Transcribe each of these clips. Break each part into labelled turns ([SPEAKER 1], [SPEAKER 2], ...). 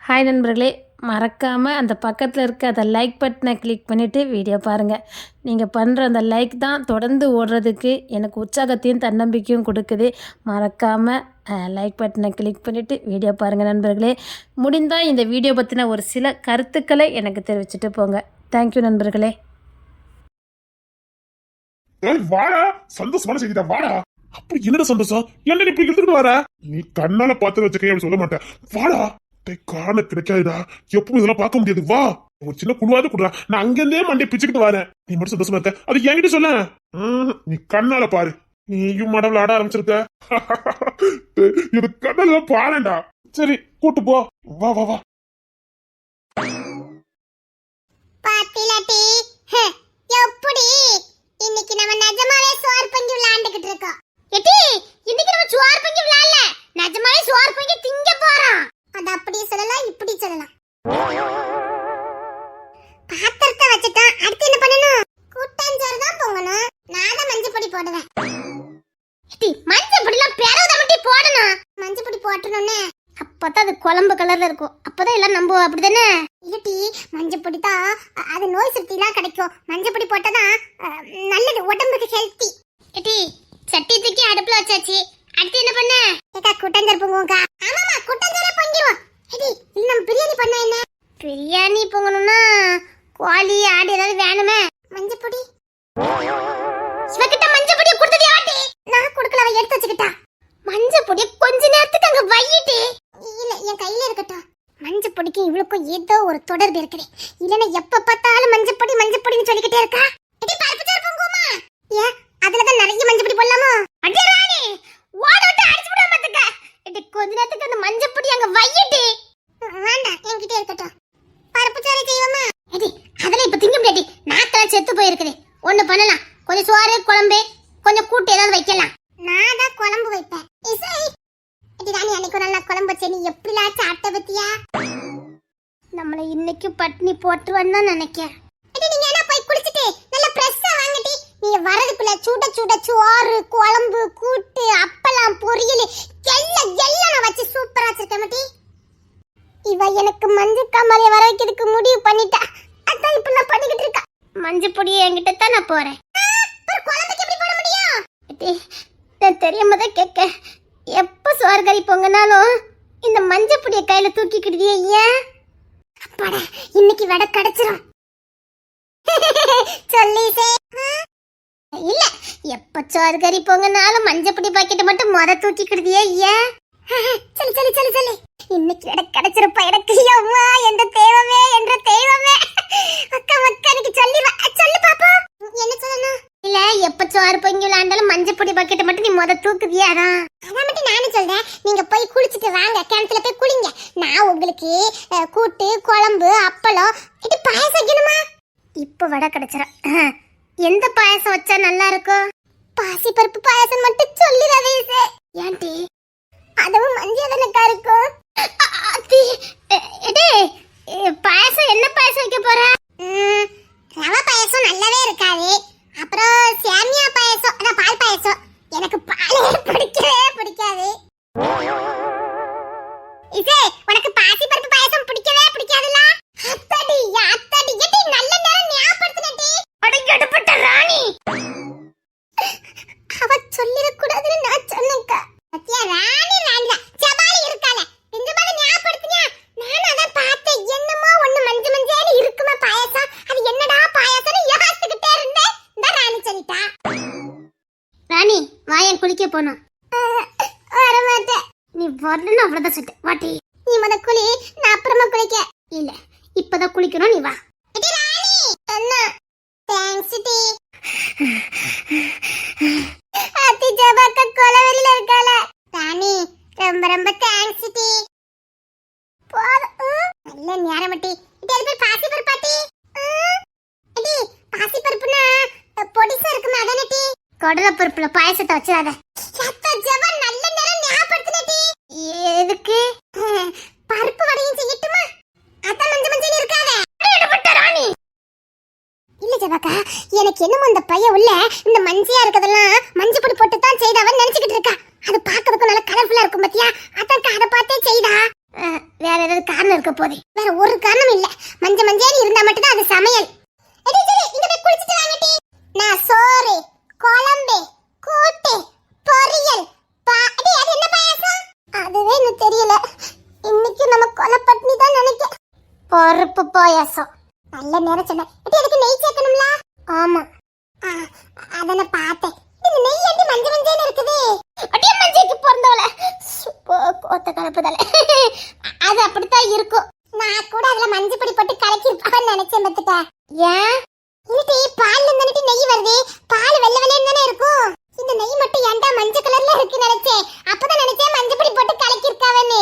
[SPEAKER 1] Hi நண்பர்களே, மறக்காமல் அந்த பக்கத்தில் இருக்க அந்த லைக் பட்டனை கிளிக் பண்ணிவிட்டு வீடியோ பாருங்கள். நீங்கள் பண்ணுற அந்த லைக் தான் தொடர்ந்து ஓடுறதுக்கு எனக்கு உற்சாகத்தையும் தன்னம்பிக்கையும் கொடுக்குது. மறக்காமல் லைக் பட்டனை கிளிக் பண்ணிவிட்டு வீடியோ பாருங்கள் நண்பர்களே. முடிந்தால் இந்த வீடியோ பற்றின ஒரு சில கருத்துக்களை எனக்கு தெரிவிச்சுட்டு போங்க. தேங்க்யூ நண்பர்களே.
[SPEAKER 2] வாடா, சந்தோஷமான செய்திதான். வாடா. அப்படி என்னடா சந்தோஷம்? என்ன இப்படி இழுத்துட்டு வர? நீ கண்ணால பார்த்து வச்சுக்க அப்படி சொல்ல மாட்டேன். வாடா. காண கிடைக்காதுடா. எப்பவும் இதெல்லாம் பார்க்க முடியாது. வா, ஒரு சின்ன குழுவாது குடுறா. நான் அங்கிருந்தே மண்டை பிச்சுக்கிட்டு வரேன். நீ மட்டும் சந்தோஷமா இருக்க, அது என்கிட்ட சொல்ல. நீ கண்ணால பாரு. நீயும் மடவுல ஆட ஆரம்பிச்சிருக்க. இது கண்ணால பாருடா. சரி, கூட்டு போ. வா வா வா.
[SPEAKER 3] பாத்திலாட்டி எப்படி இன்னைக்கு நம்ம நிஜமாவே சோறு பங்கி விளையாண்டுக்கிட்டு இருக்கோம். எட்டி, இன்னைக்கு நம்ம சோறு பங்கி விளையாடல, நிஜமாவே சோறு பங்கி திங்க போறோம். அது அப்படி சொல்லலாம், இப்படி சொல்லலாம். பாத்திரத்தை வச்சுட்டா அடுத்து என்ன பண்ணணும்? கூட்டாஞ்சோறு தான் பொங்கணும். நான் தான் மஞ்சள் பொடி போடுவேன். எட்டி, மஞ்சள் பொடிலாம் பெறத மட்டும் போடணும். மஞ்சள் பொடி போட்டணும்னே, அப்பதான் அது குழம்பு கலர்ல இருக்கும். அப்பதான் எல்லாம் நம்புவோம், அப்படிதானே? இல்லட்டி, மஞ்சள் பொடி தான் அது நோய் சக்தி எல்லாம் கிடைக்கும். மஞ்சள் பொடி போட்டாதான் நல்லது, உடம்புக்கு ஹெல்த்தி. எட்டி, சட்டி தூக்கி அடுப்புல வச்சாச்சு. அடுத்து என்ன பண்ண? ஏக்கா, கூட்டாஞ்சோறு பொங்குவோம்க்கா. ஆமாமா, கூட்டாஞ்சோறு பொங்கிடுவோம். எட்டி, இல்ல நம்ம பிரியாணி பண்ணா என்ன? பிரியாணி பொங்கணும்னா கோழி ஆடு ஏதாவது வேணுமே. மஞ்சள் பொடி சிவகிட்ட மஞ்சள் பொடியை கொடுத்தது யாட்டி? நான் கொடுக்கல, அவ எடுத்து வச்சுக்கிட்டா. மஞ்சள் பொடியை கொஞ்ச நேரத்துக்கு அங்க வையிட்டு. இல்ல, என் கையில இருக்கட்டும். மஞ்சள் பொடிக்கும் இவளுக்கும் ஏதோ ஒரு தொடர்பு இருக்குது. இல்லன்னா எப்ப பார்த்தாலும் மஞ்சள் பொடின்னு சொல்லிக்கிட்டே இருக்கா. எடி, பருப்பு சோறு பொங்குமா? ஏன், அதுலதான் நிறைய மஞ்சள் பொடி போடலாமா? அடி ராணி, ஓட விட்டு அடிச்சு விட மாட்டேங்க. எடி, கொஞ்ச நேரத்துக்கு அந்த மஞ்சள் பொடி அங்க வையிட்டு. வேண்டாம், என்கிட்ட இருக்கட்டும். பருப்பு சோறு செய்வோமா? எடி, அதெல்லாம் இப்ப திங்க முடியாடி. நாக்கெல்லாம் செத்து போயிருக்குது. ஒண்ணு பண்ணலாம், கொஞ்சம் சோறு குழம்பு கொஞ்சம் கூட்டு ஏதாவது வைக்கலாம். நான் தான் குழம்பு வைப்பேன். இசை, ராணி, அன்னைக்கு ஒரு நாள் குழம்பு வச்சு நீ எப்படிலாம் சாப்பிட்ட பத்தியா? நம்மள இன்னைக்கு பட்னி போட்டுருவான்னு தான் நினைக்கிறேன். நீங்க என்ன போய் குடிச்சிட்டு நல்ல ஃப்ரெஷ்ஷா வாங்கிட்டி. நீங்க வரதுக்குள்ள சுட சுட சோறு குழம்பு கூட்டு அப்பளம் பொரியல் எல்லாம் நான் வச்சு சூப்பரா வச்சிருக்கேன் மாட்டி. இவ எனக்கு மஞ்சள் காமாலைய வர வைக்கிறதுக்கு முடிவு பண்ணிட்டா. அதான் இப்ப நான் பண்ணிக்கிட்டு இருக்கா. மஞ்சள் பொடி என்கிட்ட தான் நான் போறேன். குழம்புக்கு எப்படி போட முடியும்? நான் தெரியாம தான் கேட்க. எப்ப சோறு கறி பொங்கனாலும் இந்த மஞ்சள் பொடியை கையில தூக்கிக்கிடுதியே ஏன்? அப்பாடா, இன்னைக்கு விட கிடைச்சிரும். சொல்லிசே. இல்ல, எப்ப சோறு கறி பொங்கனாலும் மஞ்சள் பொடி பாக்கெட் மட்டும் முத தூக்கிக்கிடுதியே ஏன்? சொல்லி இன்னைக்கு விட கிடைச்சிருப்பா எனக்கு. அம்மா, எந்த தெய்வமே என்ற தெய்வமே. அக்கா இன்னைக்கு சொல்லிடுவா. சொல்லு பாப்பா, என்ன சொல்லணும்? இல்ல, எப்ப சோறு பொங்கி விளையாண்டாலும் மஞ்சள் பொடி பாக்கெட் மட்டும் நீ முத தூக்குதியா? அதான் மட்டும் நானும் சொல்றேன். நீங்க போய் குளிச்சுட்டு வாங்க, கிணத்துல போய் குளிங்க. நான் உங்களுக்கு கூட்டு குழம்பு அப்பளம் இது பாயசம் வைக்கணுமா? இப்ப வடை கிடைச்சிடும். எந்த பாயசம் வச்சா நல்லா இருக்கும்? பாசி பருப்பு பாயசம் மட்டும் சொல்லிடாதே. ஏன்டி, அதுவும் மஞ்சள் தானக்கா இருக்கும். பாயசம் என்ன பாயசம் வைக்க போற? ரவா பாயசம் நல்லாவே இருக்காது. அப்புறம் சேமியா பாயசம், அதான் பால் பாயசம். எனக்கு பாலே பிடிக்காது. இதே உனக்கு பாசி பருப்பு பாயசம் பிடிக்கவே பிடிக்காதுல? அத்தடி எடி, நல்ல நேரம் ஞாபகப்படுத்துனடி. அடங்கடப்பட்ட ராணி. அவ சொல்லிர கூடாதுன்னு நான் சொன்னேன்க்கா. பத்தியா, ராணி ராணிடா ஜபாலி இருக்கால. இந்த மாதிரி ஞாபகப்படுத்துனியா? நான் அதான் பார்த்தேன். என்னமோ ஒண்ணு மஞ்சள் இருக்குமா பாயசம். அது என்னடா பாயசம்னு யோசிச்சுக்கிட்டே இருந்தேன். இந்த ராணி சொல்லிட்டா. ராணி, வாயன் குளிக்க போனோம். வர மாட்டேன். நீ வரணும், அவ்வளவுதான் சொல்லிட்டேன். வாட்டி, நீ முத குளி, நான் அப்புறமா குளிக்க. இல்ல, இப்பதான் குளிக்கணும், நீ வா. ராணி என்ன? தேங்க்ஸ் டி. அத்தி ஜபாக்க கொலவெளியில இருக்கால. ராணி, ரொம்ப ரொம்ப தேங்க்ஸ் டி. நல்ல நேரம் மட்டி. இது பேர் பாசி பருப்பாட்டி. அடி, பாசி பருப்புனா பொடிசா இருக்குமா? அதானே டி. கடலை பருப்புல பாயசத்தை வச்சாத. சத்த ஜபா, நல்ல நேரம் ஞாபகப்படுத்துனடி. எதுக்கு? பருப்பு வடையும் செய்யட்டுமா? அதான் மஞ்சள் இருக்காத. அடடப்பட்ட ராணி. இல்ல ஜபாக்கா, எனக்கு என்னமோ அந்த பைய உள்ள இந்த மஞ்சையா இருக்கதெல்லாம் மஞ்சள் பொடி போட்டு தான் செய்தவன் நினைச்சிட்டு இருக்கா. அது பார்க்கிறதுக்கு நல்ல கலர்ஃபுல்லா இருக்கும் பத்தியா? அதான் அதை பார்த்தே செய்தா. வேற ஏதாவது காரணம் இருக்க போதே. வேற ஒரு காரணம் இல்ல. மஞ்ச மஞ்சேன்னு இருந்தா மட்டும் தான் அது சமையல். எடி சரி இங்க போய் குளிச்சிட்டு வாங்கடி. நான் சோறு, குழம்பு, கூட்டு, பொரியல், அடி அது என்ன பாயாசம்? அதுவே எனக்கு தெரியல. இன்னைக்கு நம்ம கொலப்பட்னி தான் நினைக்கிறேன். பருப்பு பாயாசம். நல்ல நேரம் சொன்ன. எடி அதுக்கு நெய் சேர்க்கணும்ல? ஆமா. அத நான் பார்த்தேன். இந்த நெய் ஏண்டி மஞ்ச மஞ்சேன்னு இருக்குது? அடி மஞ்சைக்கு பிறந்தவள. கோத்த கலப்புதல. அது அப்படித்தான் இருக்கும். நான் கூட அதுல மஞ்சள் பொடி போட்டு கலக்கி இருப்பான்னு நினைச்சேன் பத்துட்டா. ஏன்? இல்லடி பால்ல இருந்துட்டு நெய் வருது. பால் வெள்ளை வெள்ளைன்னு தானே இருக்கும். இந்த நெய் மட்டும் ஏன்டா மஞ்சள் கலர்ல இருக்கு நினைச்சேன். அப்பதான் நினைச்சேன் மஞ்சள் பொடி போட்டு கலக்கி இருக்காவன்னு.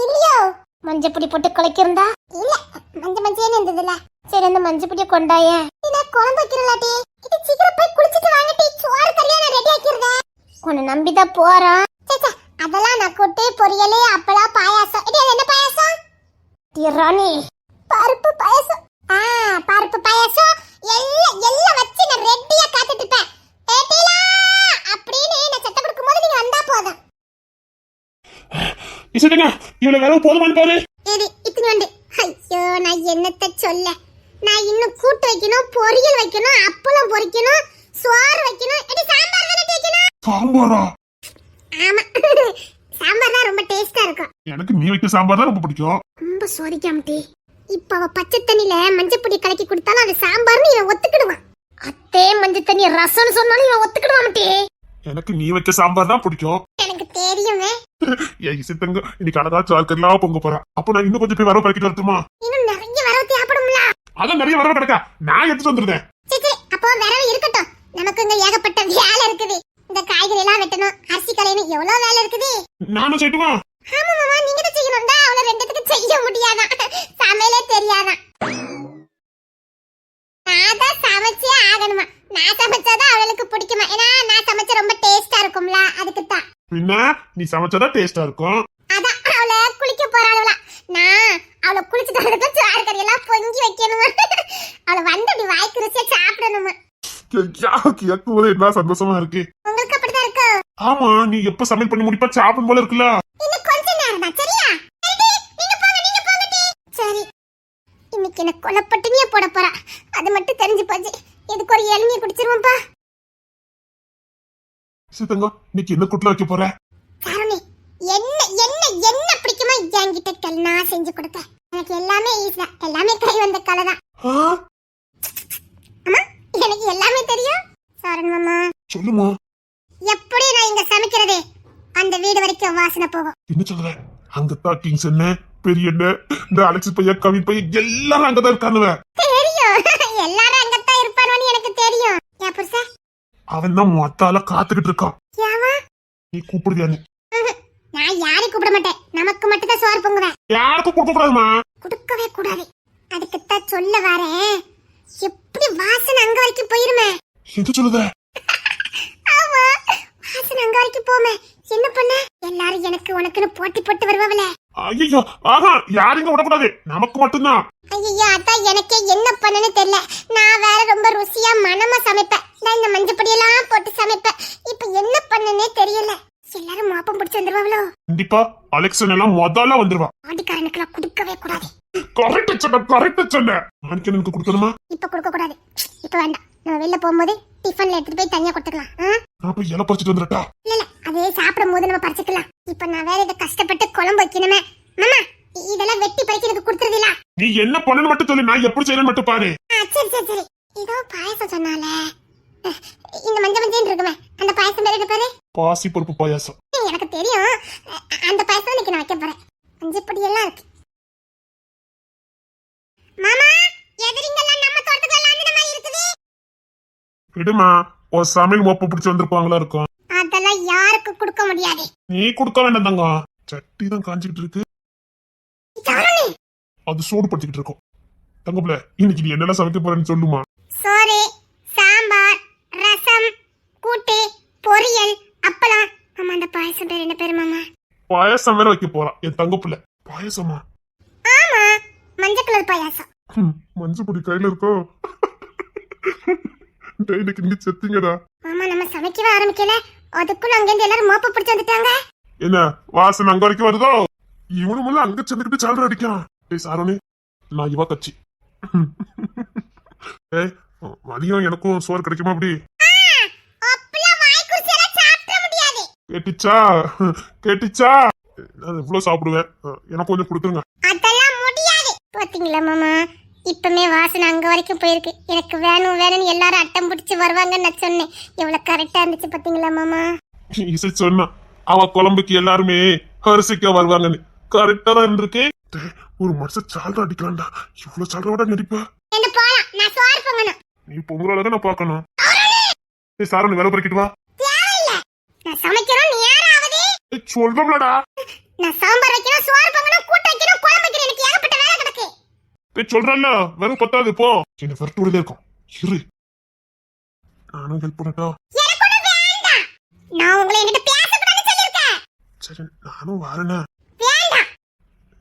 [SPEAKER 3] இல்லையோ? மஞ்சள் பொடி போட்டு கலக்கி இருந்தா? இல்ல மஞ்ச மஞ்சேன்னு இருந்ததுல. சரி அந்த மஞ்சள் பொடியை கொண்டாயே. இத குழம்பு வைக்கிறலாட்டி. இது சீக்கிரம் போய் குளிச்சிட்டு வாங்கடி. சோறு கறியா நான் ரெடி ஆக்கிடுறேன். உன்னை நம்பிதான் போறேன். சேச்சா அதெல்லாம் நான் கூட்டு பொரியல் அப்பளம் பாயாசம். இது என்ன பாயாசம்? திராணி பருப்பு பாயாசம். பருப்பு பாயாசம் எல்லாம் வச்சு நான் ரெடியா காத்துட்டு இருப்பேன். ஏட்டிலா அப்படின்னு நான் சத்த கொடுக்கும்போது நீங்க வந்தா போதும்.
[SPEAKER 2] இசைங்க இவ்வளவு வேலை போதுமான்னு பாரு.
[SPEAKER 3] ஏடி இத்தனை வந்து. ஐயோ நான் என்னத்த சொல்ல. நான் இன்னும் கூட்டு வைக்கணும், பொரியல் வைக்கணும், அப்பளம் பொரிக்கணும், சோறு வைக்கணும். இது சாம்பார் தானே வைக்கணும்.
[SPEAKER 2] சாம்பாரா?
[SPEAKER 3] ஆமா சாம்பார் தான் ரொம்ப டேஸ்டா இருக்கும்.
[SPEAKER 2] எனக்கு நீ வைக்க சாம்பார் தான் ரொம்ப பிடிக்கும்.
[SPEAKER 3] ரொம்ப சோதிக்காமட்டி. இப்ப அவ பச்சை தண்ணில மஞ்சள் பொடி கலக்கி கொடுத்தாலும் அது சாம்பார்னு இவன் ஒத்துக்கிடுவான். அத்தே மஞ்சள் தண்ணி ரசம்னு சொன்னாலும் இவன் ஒத்துக்கிடுவான்ட்டி.
[SPEAKER 2] எனக்கு நீ வைக்க சாம்பார் தான் பிடிக்கும்.
[SPEAKER 3] எனக்கு தெரியுமே.
[SPEAKER 2] ஏய் இசைத்தங்க இன்னைக்கு அழகா சால்கெல்லாம் பொங்க போறேன். அப்ப நான் இன்னும் கொஞ்சம் போய் வரவு பறக்கிட்டு வரட்டுமா?
[SPEAKER 3] இன்னும் நிறைய வரவு தேவைப்படும்ல.
[SPEAKER 2] அதான் நிறைய வரவு கிடக்கா. நான் எடுத்துட்டு வந்துருந்தேன்.
[SPEAKER 3] சரி அப்போ வரவு இருக்கட்டும். நமக்கு இங்க ஏகப்பட்ட வேலை இருக்குது. இந்த காய்கறி எல்லாம் வெட்டணும், அரிசி களையணும், எவ்வளவு வேலை இருக்குது.
[SPEAKER 2] நானும் செய்யட்டுமா?
[SPEAKER 3] ஆமா மாமா நீங்க தான் செய்யணும். தான் அவளை ரெண்டுத்துக்கு செய்ய முடியாதான். சமையலே தெரியாதான். நான் தான் சமைச்சே ஆகணுமா. நான் சமைச்சாதான் அவளுக்கு பிடிக்குமா. ஏன்னா நான் சமைச்சா ரொம்ப டேஸ்டா இருக்கும்ல. அதுக்கு தான்.
[SPEAKER 2] பின்ன நீ சமைச்சதா டேஸ்டா இருக்கும்.
[SPEAKER 3] அதான் அவளை குளிக்க போறாளுல. நான் அவளை குளிச்சுட்டு வரதுக்கு சோறு கறி எல்லாம் பொங்கி வைக்கணுமா. அவளை வந்து அப்படி வாய்க்கு ருசியா சாப்பிடணுமா.
[SPEAKER 2] கேட்கும்போது என்ன சந்தோஷமா இருக்கு.
[SPEAKER 3] உங்களுக்கு அப்படிதான் இருக்கு.
[SPEAKER 2] ஆமா நீ எப்ப சமையல் பண்ணி முடிப்பா சாப்பிடும் போல இருக்குல்ல.
[SPEAKER 3] இன்னும் கொஞ்ச நேரம் தான். சரியா? நீங்க போங்க. சரி இன்னைக்கு என்ன கொலப்பட்டினியே போட போறா. அது மட்டும் தெரிஞ்சு போச்சு. இதுக்கு ஒரு இளநீர் குடிச்சிருவோம்பா.
[SPEAKER 2] சீதங்க இன்னைக்கு என்ன குட்ல வைக்க போற?
[SPEAKER 3] காரணி என்ன பிடிக்குமோ என்கிட்ட கல் நான் செஞ்சு கொடுத்தேன். எனக்கு எல்லாமே ஈஸியா எல்லாமே கை வந்த கலை தான். அம்மா எனக்கு எல்லாமே தெரியும். சாரன் மாமா
[SPEAKER 2] சொல்லுமா.
[SPEAKER 3] எப்படி நான் இங்க சமைக்கிறதே அந்த வீடு வரைக்கும் வாசனை போகும்.
[SPEAKER 2] என்ன சொல்ற? அங்கதான் கிங்ஸ் என்ன பெரிய என்ன இந்த அலெக்ஸ் பையன் கவின் பையன் எல்லாரும் அங்கதான் இருக்கானுவ.
[SPEAKER 3] தெரியும் எல்லாரும் அங்கத்தான் இருப்பானு எனக்கு தெரியும். ஏன் புருஷா?
[SPEAKER 2] அவன் தான் மொத்தால காத்துக்கிட்டு இருக்கான்.
[SPEAKER 3] யாவா?
[SPEAKER 2] நீ கூப்பிடுவியான்னு?
[SPEAKER 3] நான் யாரையும் கூப்பிட மாட்டேன். நமக்கு மட்டும் தான் சோறு பொங்குவேன்.
[SPEAKER 2] யாருக்கும் கொடுக்க கூடாதுமா.
[SPEAKER 3] கொடுக்கவே கூடாது. அதுக்குத்தான் சொல்ல வரேன். எப்படி வாசனை அங்க வரைக்கும் போயிருமே.
[SPEAKER 2] எது சொல்லுத?
[SPEAKER 3] ஆமா வாசனை அங்க வரைக்கும் போமே. என்ன பண்ண? எல்லாரும் எனக்கு உனக்குன்னு போட்டி போட்டு வருவாங்களே.
[SPEAKER 2] ஐயோ ஆஹா யாருங்க விடக்கூடாது. நமக்கு மட்டும்தான்.
[SPEAKER 3] ஐயோ அதான் எனக்கே என்ன பண்ணனு தெரியல. நான் வேற ரொம்ப ருசியா மனமா சமைப்பேன். நான் இந்த மஞ்சள் பொடியெல்லாம் போட்டு சமைப்பேன். இப்ப என்ன பண்ணனே தெரியல. எல்லாரும் மாப்பம் பிடிச்சு வந்துருவாங்களோ.
[SPEAKER 2] கண்டிப்பா அலெக்சன் எல்லாம் முதல்ல வந்துருவா.
[SPEAKER 3] ஆடிக்காரனுக்குலாம் கொடுக்கவே கூடாது.
[SPEAKER 2] கரெக்ட் சொன்ன. நாளைக்கு எனக்கு கொடுக்கணுமா?
[SPEAKER 3] இப்ப கொடுக்க கூடாது. இப்ப வேண்டாம். நம்ம வெளில போகும்போது டிஃபன்ல எடுத்துட்டு போய் தனியா கொடுத்துக்கலாம்.
[SPEAKER 2] நான் போய் இலை பறிச்சுட்டு வந்துடட்டா?
[SPEAKER 3] இல்ல அதே சாப்பிடும் போது நம்ம பறிச்சுக்கலாம். இப்ப நான் வேற இதை கஷ்டப்பட்டு குழம்பு வைக்கணுமே. மாமா இதெல்லாம் வெட்டி பறிக்க எனக்கு கொடுத்துருதீங்களா?
[SPEAKER 2] நீ என்ன பண்ணணும் மட்டும் சொல்லு. நான் எப்படி செய்யணும் மட்டும் பாரு.
[SPEAKER 3] சரி ஏதோ பாயசம் சொன்னால. இந்த மஞ்சள் மஞ்சள் இருக்குமே அந்த பாயசம் பேரு பாரு.
[SPEAKER 2] பாசி பருப்பு பாயாசம்.
[SPEAKER 3] எனக்கு தெரியும். அந்த பாயசம் இன்னைக்கு நான் வைக்க போறேன். மஞ்சள் பொடி எல்லாம் இருக்கு. மாமா எதிரிங்கெல்லாம் நம்ம தோட்டத்துல எல்லாம் அந்த மாதிரி இருக்குது.
[SPEAKER 2] விடுமா ஒரு சமையல் மொப்ப பிடிச்சு வந்திருப்பாங்களா இருக்கும்.
[SPEAKER 3] அதெல்லாம் யாருக்கு கொடுக்க முடியாது.
[SPEAKER 2] நீ கொடுக்க வேண்டாம் தங்க. சட்டி தான் காஞ்சிக்கிட்டு இருக்கு. அது சூடு படுத்திக்கிட்டு இருக்கும். தங்கப்புல இன்னைக்கு நீ என்னெல்லாம் சமைக்க போறேன்னு சொல்லுமா.
[SPEAKER 3] சோறு, சாம்பார், ரசம், கூட்டு, பொரியல், அப்பளம். மாமா அந்த பாயசம் பேர் என்ன பேரு மாமா?
[SPEAKER 2] பாயசம் வேற வைக்க போறான் என் தங்கப்புல. பாயசமா?
[SPEAKER 3] ஆமா மஞ்சள் கலர் பாயாசம்.
[SPEAKER 2] மஞ்சள் பொடி கையில இருக்கோ? இன்னைக்கு நீ செத்தீங்கடா.
[SPEAKER 3] மாமா நம்ம சமைக்கவே ஆரம்பிக்கல. அதுக்குள்ள அங்க இருந்து எல்லாரும் மோப்ப பிடிச்சு வந்துட்டாங்க.
[SPEAKER 2] என்ன வாசனை அங்க வரைக்கும் வருதோ? இவனும் அங்க சென்றுக்கிட்டு சால்ற அடிக்கான். டேய் சாரணி, நான் இவ கட்சி. ஏய், மதியம் எனக்கும் சோறு கிடைக்குமா அப்படி?
[SPEAKER 3] அப்பலாம் வாய் குடிச்சலாம் சாப்பிட முடியாது.
[SPEAKER 2] கேட்டுச்சா கேட்டுச்சா? நான் எவ்வளவு சாப்பிடுவேன், எனக்கு கொஞ்சம் கொடுத்துருங்க.
[SPEAKER 3] அதெல்லாம் முடியாது. பாத்தீங்களா மாமா, இப்பமே வாசனை அங்க வரைக்கும் போயிருக்கு. எனக்கு வேணும் வேணும்னு எல்லாரும் அட்டம் பிடிச்சு வருவாங்கன்னு நான் சொன்னேன். எவ்வளவு கரெக்டா இருந்துச்சு பாத்தீங்களா மாமா?
[SPEAKER 2] இசை சொன்னா அவ குழம்புக்கு எல்லாருமே அரிசிக்கா வருவாங்கன்னு கரெக்டா தான் இருந்திருக்கு. ஒரு மனுஷன் சால்ற அடிக்கலாம்டா, இவ்வளவு சால்றோட நடிப்பா.
[SPEAKER 3] என்ன போலாம், நான் சோறு பொங்கணும்.
[SPEAKER 2] நீ பொங்கலாக நான் பாக்கணும். ஏய் சாரணி, வேலை பறிக்கிட்டு வா.
[SPEAKER 3] தேவையில்ல, நான் சமைக்கிறோம். நீ யாராவது?
[SPEAKER 2] சொல்றோம்லடா.
[SPEAKER 3] நான் சாம்பார் வைக்கணும், சோறு பொங்கணும், கூட்டு வைக்கணும், குழம்பு வைக்கணும். எனக்கு ஏகப்பட்ட வேலை கிடக்கு.
[SPEAKER 2] சொல்றேன்ல, வெறும் பத்தாது போ. என்ன விரட்டுவிடலே இருக்கும். இரு, நானும் ஹெல்ப் பண்ணட்டா?
[SPEAKER 3] எனக்கு ஒண்ணும் வேண்டாம். நான் உங்களை என்கிட்ட பேசக்கூடாதுன்னு சொல்லிருக்கேன்.
[SPEAKER 2] சரி, நானும் வரேனே.
[SPEAKER 3] வேண்டாம்,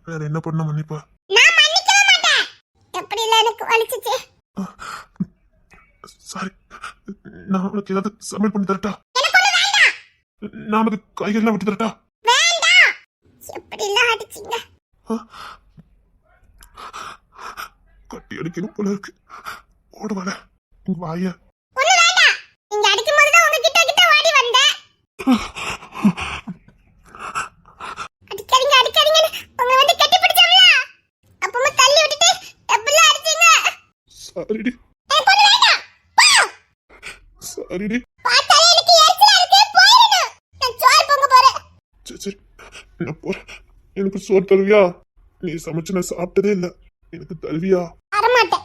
[SPEAKER 2] வேற என்ன பண்ண மன்னிப்பா?
[SPEAKER 3] நான் மன்னிக்கவே மாட்டேன். எப்படி இல்ல, எனக்கு வலிச்சுச்சு.
[SPEAKER 2] சாரி, நான் உனக்கு ஏதாவது சமையல் பண்ணி தரட்டா?
[SPEAKER 3] எனக்கு ஒண்ணும் வேண்டாம்.
[SPEAKER 2] நான் உனக்கு காய்கறிலாம் வெட்டி தரட்டா?
[SPEAKER 3] வேண்டாம். எப்படி இல்ல அடிச்சீங்க.
[SPEAKER 2] கட்டி அடிக்கணும் போல இருக்கு. ஓடு வர வாய.
[SPEAKER 3] ஒண்ணும் வேண்டாம். நீங்க அடிக்கும் போது தான் உங்ககிட்ட கிட்ட ஓடி வந்தேன். அடிக்காதீங்க அடிக்காதீங்க. உங்க வந்து கட்டி பிடிச்சோம்ல, அப்பமா தள்ளி விட்டுட்டு எப்படிலாம் அடிச்சீங்க.
[SPEAKER 2] சாரிடி.
[SPEAKER 3] எனக்கு ஒண்ணும் வேண்டாம். போ.
[SPEAKER 2] சாரிடி.
[SPEAKER 3] பார்த்தாலே எனக்கு எரிச்சலா இருக்கு. போயிடணும். நான் சோறு பொங்க போறேன்.
[SPEAKER 2] சரி சரி, நான் போறேன். எனக்கு சோறு தருவியா? நீ சமைச்சு நான் சாப்பிட்டதே இல்ல, எனக்கு தருவியா?
[SPEAKER 3] வரமாட்டேன்.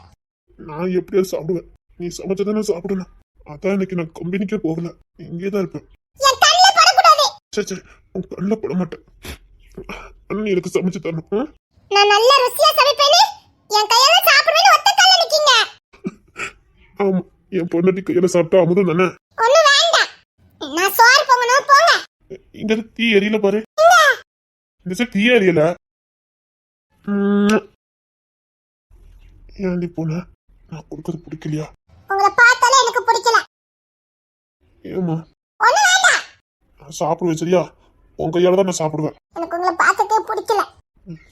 [SPEAKER 2] நான் எப்படியாவது சாப்பிடுவேன். நீ சமைச்சதானே சாப்பிடணும். அதான் இன்னைக்கு நான் கம்பெனிக்கே போகல, இங்கே தான் இருப்பேன்.
[SPEAKER 3] என் கண்ணில் படக்கூடாது.
[SPEAKER 2] சரி சரி, உன் கண்ணில் பட மாட்டேன். ஆனா நீ எனக்கு சமைச்சு தரணும்.
[SPEAKER 3] நான் நல்ல ருசியா சமைப்பேன்னு என் கையால சாப்பிடுவேன்னு ஒத்த கால்ல நிக்கீங்க.
[SPEAKER 2] ஆமா, என் பொண்ணாட்டி கையில சாப்பிட்டா அமுதம் தானே.
[SPEAKER 3] ஒண்ணும் வேண்டாம். நான் சோறு பொங்கணும். போங்க.
[SPEAKER 2] இங்க தீ எரியல பாரு. இந்த சைடு தீ எரியல. ஏன்டி போன? நான் கொடுக்கறது பிடிக்கலையா?
[SPEAKER 3] உங்களை பார்த்தாலே எனக்கு பிடிக்கல.
[SPEAKER 2] ஏமா?
[SPEAKER 3] ஒண்ணும் வேண்டாம்.
[SPEAKER 2] நான் சாப்பிடுவேன் சரியா? உன் கையால தான் நான் சாப்பிடுவேன்.
[SPEAKER 3] எனக்கு உங்களை பார்க்கவே பிடிக்கல.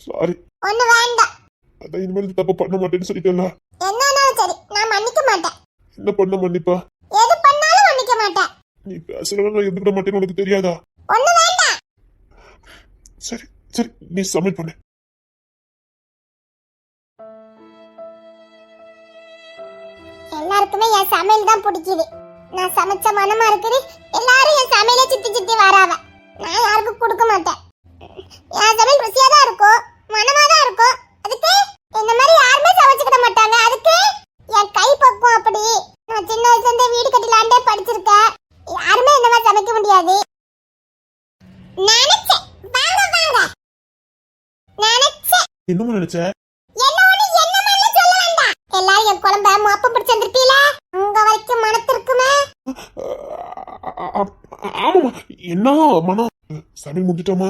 [SPEAKER 2] சாரி.
[SPEAKER 3] ஒண்ணும் வேண்டாம்.
[SPEAKER 2] அதான் இனிமேல் தப்பு பண்ண மாட்டேன்னு சொல்லிட்டேன்ல.
[SPEAKER 3] என்னானாலும் சரி, நான் மன்னிக்க மாட்டேன்.
[SPEAKER 2] என்ன பண்ண மன்னிப்பா?
[SPEAKER 3] எது பண்ணாலும் மன்னிக்க மாட்டேன்.
[SPEAKER 2] நீ பேசலாம் நான் இருந்துக்கிட மாட்டேன்னு உனக்கு தெரியாதா?
[SPEAKER 3] ஒண்ணும் வேண்டாம்.
[SPEAKER 2] சரி சரி, நீ சமையல் பண்ணு.
[SPEAKER 3] எல்லாருக்குமே என் சமையல் தான் பிடிக்குது. நான் சமைச்ச மனமா இருக்குது. எல்லாரும் என் சமையலை சுத்தி சுத்தி வராவ. நான் யாருக்கும் கொடுக்க மாட்டேன். என் சமையல் ருசியா தான் இருக்கும், மனமா தான் இருக்கும். அதுக்கு இந்த மாதிரி யாருமே சமைச்சுக்கிட மாட்டாங்க. அதுக்கு என் கை பக்குவம் அப்படி. நான் சின்ன வயசுல இருந்தே வீடு கட்டிலாண்டே படிச்சிருக்கேன். யாருமே இந்த மாதிரி சமைக்க முடியாது. நினைச்சேன், வாங்க வாங்க. நினைச்சேன்.
[SPEAKER 2] என்னமா நினைச்ச?
[SPEAKER 3] எல்லாரும் என் குழம்ப மொப்பம் பிடிச்சு வந்துருப்பீல, உங்க வரைக்கும் மனத்திற்குமே.
[SPEAKER 2] ஆமாமா, என்ன மனம்? சமையல் முடிஞ்சிட்டோமா?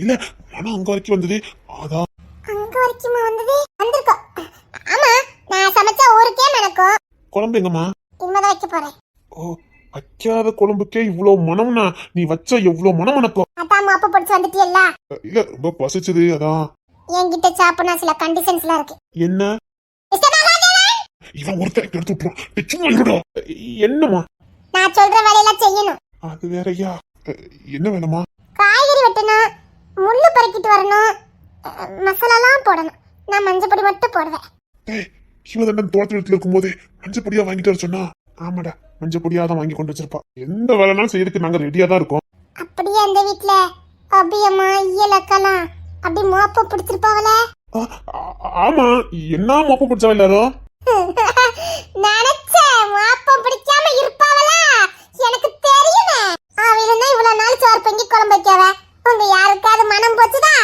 [SPEAKER 2] இல்ல, மனம் அங்க வரைக்கும் வந்தது. அதான்
[SPEAKER 3] அங்க வரைக்குமா வந்தது? வந்திருக்கோம். ஆமா, நான் சமைச்ச ஊருக்கே மணக்கும்.
[SPEAKER 2] குழம்பு எங்கம்மா?
[SPEAKER 3] இனிமேதான் வைக்க போறேன்.
[SPEAKER 2] ஓ, வைக்காத குழம்புக்கே இவ்வளவு மனம்னா நீ வச்சா எவ்வளவு மனம் மணக்கும்.
[SPEAKER 3] அதான் மொப்பம் பிடிச்சு வந்துட்டியல்ல.
[SPEAKER 2] இல்ல, ரொம்ப பசிச்சது அதான்.
[SPEAKER 3] என்கிட்ட சாப்பிடணும் சில கண்டிஷன்ஸ்லாம் இருக்கு.
[SPEAKER 2] என்ன? இவன் ஒருத்தர் எடுத்து விட்டுரும். சும்மா இருடா. என்னம்மா?
[SPEAKER 3] நான் சொல்ற வேலையெல்லாம் செய்யணும்.
[SPEAKER 2] அது வேறயா? என்ன வேணுமா?
[SPEAKER 3] காய்கறி வெட்டணும், முள்ளு பறிக்கிட்டு வரணும், மசாலாலாம் போடணும். நான் மஞ்சள் பொடி மட்டும் போடுவேன்.
[SPEAKER 2] ஏய், இவன் தண்டன் தோட்டத்து வீட்டுல இருக்கும்போது மஞ்சள் பொடியா வாங்கிட்டு வர சொன்னா? ஆமாடா, மஞ்சள் பொடியா தான் வாங்கி கொண்டு வச்சிருப்பா. எந்த வேலைனாலும் செய்யறதுக்கு நாங்க ரெடியா தான் இருக்கோம்.
[SPEAKER 3] அப்படியே அந்த வீட்டுல அபியம்மா இயலக்கலாம் அப்படி மோப்ப பிடிச்சிருப்பாவல.
[SPEAKER 2] ஆமா, என்ன மோப்பம் பிடிச்சா எல்லாரும்?
[SPEAKER 3] நினைச்சேன் மோப்பம் பிடிக்காம இருப்பாவல. எனக்கு தெரியுமே. அவளும் தான் இவ்வளவு நாள் சோறு பொங்கி குழம்பு வைக்கவ. உங்க யாருக்காவது மனம் போச்சுதா?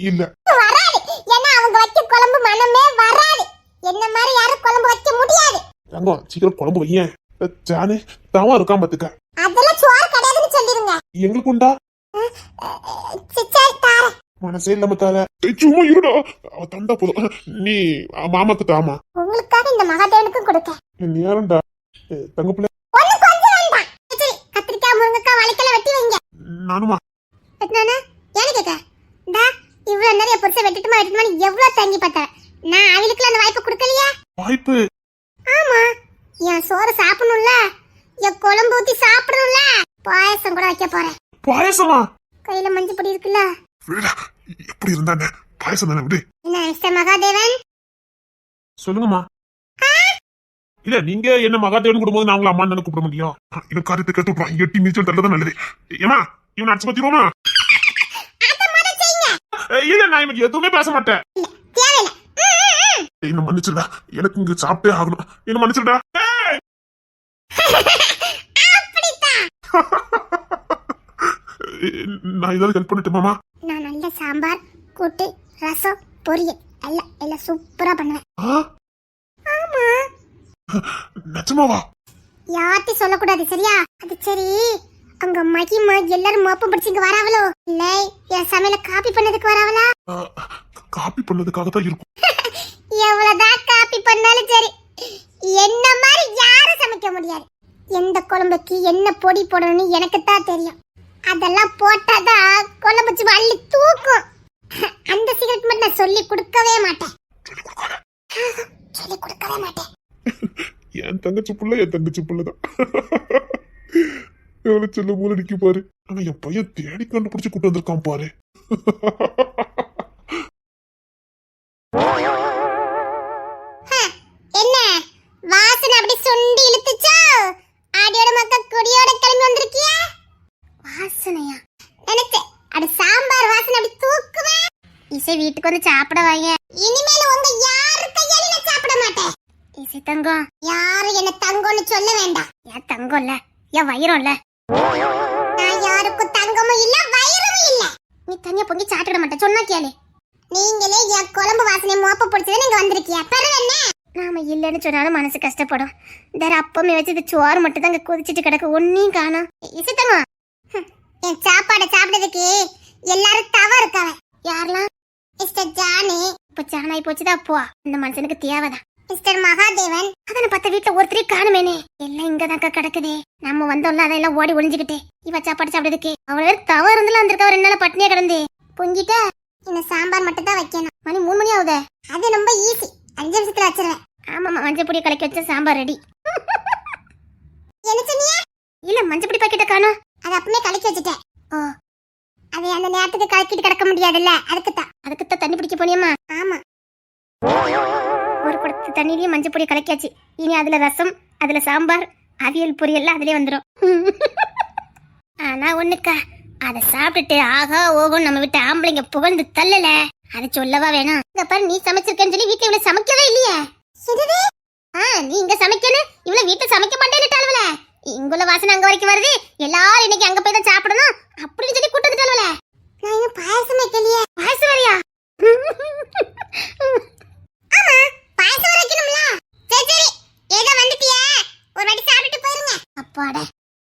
[SPEAKER 2] இல்ல,
[SPEAKER 3] வராது. ஏன்னா அவங்க வைக்க குழம்பு மனமே வராது. என்ன மாதிரி யாரும் குழம்பு வைக்க முடியாது.
[SPEAKER 2] தங்கம், சீக்கிரம் குழம்பு வையேன். ஜானு தாவா இருக்கான் பாத்துக்க.
[SPEAKER 3] அதெல்லாம் சோறு கிடையாதுன்னு சொல்லிருங்க.
[SPEAKER 2] எங்களுக்கு உண்டா?
[SPEAKER 3] சரி தார.
[SPEAKER 2] மனசே இல்லாம தார. சும்மா இருடா, அவ தந்தா போதும். நீ மாமாக்கு தாமா.
[SPEAKER 3] உங்களுக்காக இந்த மகாதேவனுக்கும் கொடுக்க.
[SPEAKER 2] நீ யாருண்டா? தங்க பிள்ளை.
[SPEAKER 3] ஒண்ணு கொஞ்சம் வேண்டாம். சரி, கத்திரிக்காய் முருங்கக்காய் வளைக்கல வெட்டி வைங்க.
[SPEAKER 2] நானுமா?
[SPEAKER 3] நானே ஏன்னு கேட்க டா இவ்வளவு நிறைய பொருசை வெட்டுட்டுமா எவ்வளவு தங்கி பார்த்தேன் நான் அவளுக்குலாம் அந்த வாய்ப்பு கொடுக்கலையா
[SPEAKER 2] வாய்ப்பு
[SPEAKER 3] ஆமா என் சோறு சாப்பிடணும்ல என் குழம்பு ஊத்தி சாப்பிடணும்ல பாயசம் கூட வைக்க போறேன்
[SPEAKER 2] பாயசமா
[SPEAKER 3] கையில மஞ்சள் பொடி இருக்குல்ல
[SPEAKER 2] விடுடா, எப்படி இருந்தானே பாயசம் தானே விடு.
[SPEAKER 3] என்ன மிஸ்டர் மகாதேவன்
[SPEAKER 2] சொல்லுங்கம்மா. இல்ல நீங்க என்ன மகாதேவன் கூடும்போது நான் உங்களை அம்மான்னு கூப்பிட முடியும். எனக்கு காரியத்தை கேட்டு விட்டுருவான். எட்டி நீச்சல் தள்ளதான் நல்லது. ஏமா இவன் அடிச்சு பத்திடுவோமா? இல்ல நான் இவனுக்கு எதுவுமே பேச மாட்டேன். என்ன மன்னிச்சுடா, எனக்கு இங்க சாப்பிட்டே ஆகணும். என்ன மன்னிச்சுடா. நான் ஏதாவது ஹெல்ப் பண்ணிட்டேன்
[SPEAKER 3] நான் நல்ல சாம்பார் கூட்டு ரசம் பொரியல் எல்லாம் சூப்பரா பண்ணுவேன். ஆமா
[SPEAKER 2] நிஜமாவா?
[SPEAKER 3] யார்ட்டி சொல்லக்கூடாது சரியா? அது சரி அங்க மகிமா எல்லாரும் மோப்பம் பிடிச்சு இங்க வராவளோ இல்ல என் சமையல காப்பி பண்ணதுக்கு வராவளா?
[SPEAKER 2] காப்பி பண்ணதுக்காக தான் இருக்கும்.
[SPEAKER 3] எவ்வளவுதான் காப்பி பண்ணாலும் சரி என்ன மாதிரி யாரும் சமைக்க முடியாது. எந்த குழம்புக்கு என்ன பொடி போடணும்னு எனக்கு தான் தெரியும். அதெல்லாம் போட்டாதான் குழம்பு அள்ளி தூக்கும். அந்த சீக்கிரம் மட்டும் நான் சொல்லி கொடுக்கவே மாட்டேன். சொல்லி கொடுக்கவே மாட்டேன்.
[SPEAKER 2] என் தங்கச்சி புள்ளதான். எவ்வளவு செல்ல மூல நிக்க பாரு. ஆனா என் பையன் தேடி கண்டுபிடிச்சு கூட்டு வந்திருக்கான் பாரு.
[SPEAKER 3] என்ன வாசனை அப்படி சுண்டி இழுத்துச்சோ? ஆடியோட மக்க கொடியோட கிளம்பி வந்திருக்கியா? வாசனையா நினைச்சேன். அது சாம்பார் வாசனை அப்படி தூக்குவே. இசை வீட்டுக்கு வந்து சாப்பிட வாங்க. இனிமேல் உங்க யாரு கையால நான் சாப்பிட மாட்டேன். இசை தங்கம் யாரு என்ன தங்கம்னு சொல்ல வேண்டாம். என் தங்கம் இல்ல என் வயிறும் இல்ல. நான் யாருக்கும் தங்கமும் இல்ல வயிறும் இல்ல. நீ தனியா பொங்கி சாப்பிட மாட்டேன் சொன்னா கேளு. நீங்களே என் குழம்பு வாசனை மோப்ப பிடிச்சது நீங்க வந்திருக்கியா? பிறகு என்ன? நாம இல்லைன்னு சொன்னாலும் மனசு கஷ்டப்படும். வேற அப்பமே வச்சு சோறு மட்டும் தான் கொதிச்சிட்டு கிடக்கு. ஒன்னையும் காணும். இசை தங்கம் என் சாப்பாடை சாப்பிட்டதுக்கு எல்லாரும் தவ இருக்காவ. யாரெல்லாம்? Mister Johnny. இப்ப ஜானாய் போச்சுதான். அப்போ இந்த மனுஷனுக்கு தேவைதான். மிஸ்டர் மகாதேவன். அதனை பார்த்த வீட்டுல ஒருத்தரே காணுமேனே. எல்லாம் இங்கதாக்கா கிடக்குதே. நம்ம வந்தோம்ல அதெல்லாம் ஓடி ஒளிஞ்சுக்கிட்டே இவ சாப்பாடு சாப்பிட்டதுக்கு அவ்வளவு தவ இருந்துலாம் வந்திருக்கா. 2 நாள் பட்னியா கிடந்து பொங்கிட்ட. இன்னும் சாம்பார் மட்டும் தான் வைக்கணும். மணி 3 மணி ஆகுதே. அது ரொம்ப ஈஸி. 5 நிமிஷத்துல வச்சிருவேன். ஆமாமா மஞ்சள் பொடி கலக்கி வச்ச சாம்பார் ரெடி. என்ன சொன்னீங்க? இல்ல மஞ்சள் பொடி பாக்கெட்ட காணோம். அது அப்பவே கலக்கி வச்சிட்டேன். ஓ அது அந்த நேரத்துக்கு கலக்கிட்டு கிடக்க முடியாதுல்ல. அதுக்குத்தான் தண்ணி பிடிக்க போனியம்மா? ஆமா. ஒரு குடத்து தண்ணிலையும் மஞ்சள் பொடி கலக்கியாச்சு. இனி அதுல ரசம் அதுல சாம்பார் அவியல் பொரியல் அதுலயே வந்துடும். ஆனா ஒண்ணுக்கா அதை சாப்பிட்டுட்டு ஆகா ஓகும் நம்ம விட்டு ஆம்பளைங்க புகழ்ந்து தள்ளல. அது சொல்லவா வேணாம். இங்க பாரு நீ சமைச்சிருக்கேன்னு சொல்லி வீட்டுல இவ்வளவு சமைக்கவே இல்லையே. நீ இங்க சமைக்கணும் இவ்வளவு வீட்டுல சமைக்க மாட்டேன்னுட்டாளுவல. இங்குள்ள வாசனை அங்க வரைக்கும் வருது. எல்லாரும் இன்னைக்கு அங்க போய் தான் சாப்பிடணும் அப்படின்னு சொல்லி கூட்டு வந்துட்டாளுவல. நான் இன்னும் பாயசம் வைக்கலையே. பாயசம் வரையா? ஆமா பாயசம் வைக்கணும்ல. சரி ஏதோ வந்துட்டியே ஒரு வாட்டி சாப்பிட்டு போயிருங்க. அப்பாடா